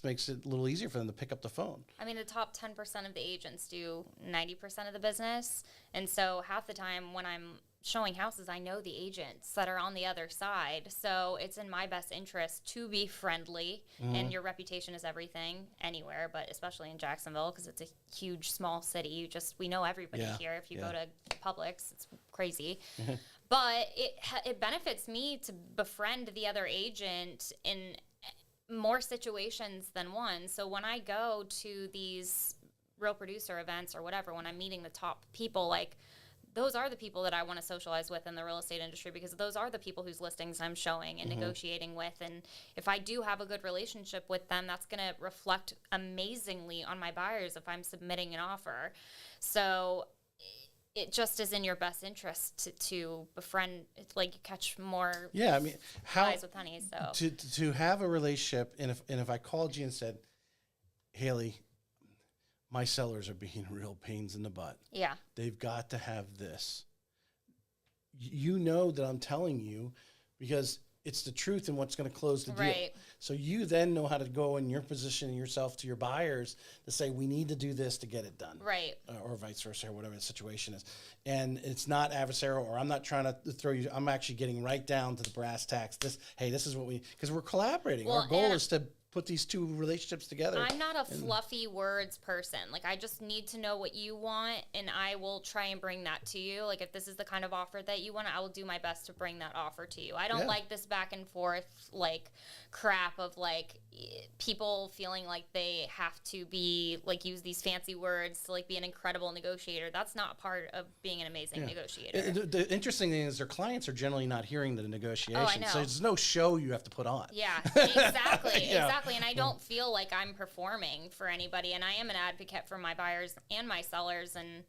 makes it a little easier for them to pick up the phone. I mean, the top 10% of the agents do 90% of the business, and so half the time when I'm showing houses, I know the agents that are on the other side, so it's in my best interest to be friendly, and your reputation is everything anywhere, but especially in Jacksonville, because it's a huge small city. We know everybody here. If you go to Publix, it's crazy. But it benefits me to befriend the other agent in more situations than one. So when I go to these Real Producer events or whatever, when I'm meeting the top people, like, those are the people that I want to socialize with in the real estate industry, because those are the people whose listings I'm showing and negotiating with. And if I do have a good relationship with them, that's going to reflect amazingly on my buyers if I'm submitting an offer. So it just is in your best interest to befriend, like, catch more flies with honey. So to have a relationship, and if I called you and said, Haley, my sellers are being real pains in the butt. Yeah. They've got to have this. You know that I'm telling you because it's the truth and what's going to close the deal. Right. So you then know how to go in your position yourself to your buyers to say, we need to do this to get it done. Right. Or vice versa, or whatever the situation is. And it's not adversarial, or I'm not trying to throw you, I'm actually getting right down to the brass tacks. This is what because we're collaborating. Well, our goal is to put these two relationships together. I'm not a fluffy words person. Like, I just need to know what you want, and I will try and bring that to you. Like, if this is the kind of offer that you want, I will do my best to bring that offer to you. I don't like this back and forth, like, crap of, like, people feeling like they have to be, like, use these fancy words to, like, be an incredible negotiator. That's not part of being an amazing negotiator. The interesting thing is their clients are generally not hearing the negotiation. I know. So there's no show you have to put on. Yeah, exactly. Yeah. Exactly. And I don't feel like I'm performing for anybody. And I am an advocate for my buyers and my sellers. And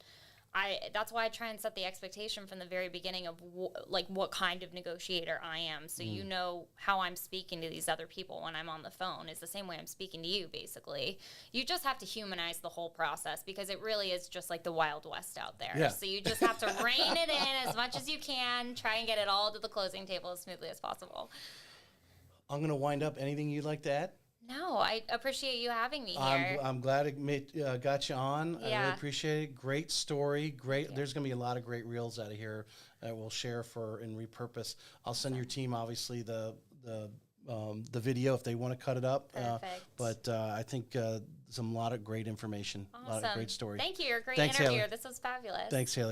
that's why I try and set the expectation from the very beginning of what kind of negotiator I am. So you know how I'm speaking to these other people when I'm on the phone is the same way I'm speaking to you, basically. You just have to humanize the whole process because it really is just like the Wild West out there. Yeah. So you just have to rein it in as much as you can, try and get it all to the closing table as smoothly as possible. I'm going to wind up. Anything you'd like to add? No, I appreciate you having me here. I'm glad it got you on. I Yeah. really appreciate it. Great story. Great. you. There's going to be a lot of great reels out of here that we'll share and repurpose. I'll send your team obviously the video if they want to cut it up. Perfect. But I think a lot of great information. Awesome. A lot of great stories. Thank you. You're a great Thanks, interviewer. Haley. This was fabulous. Thanks, Haley.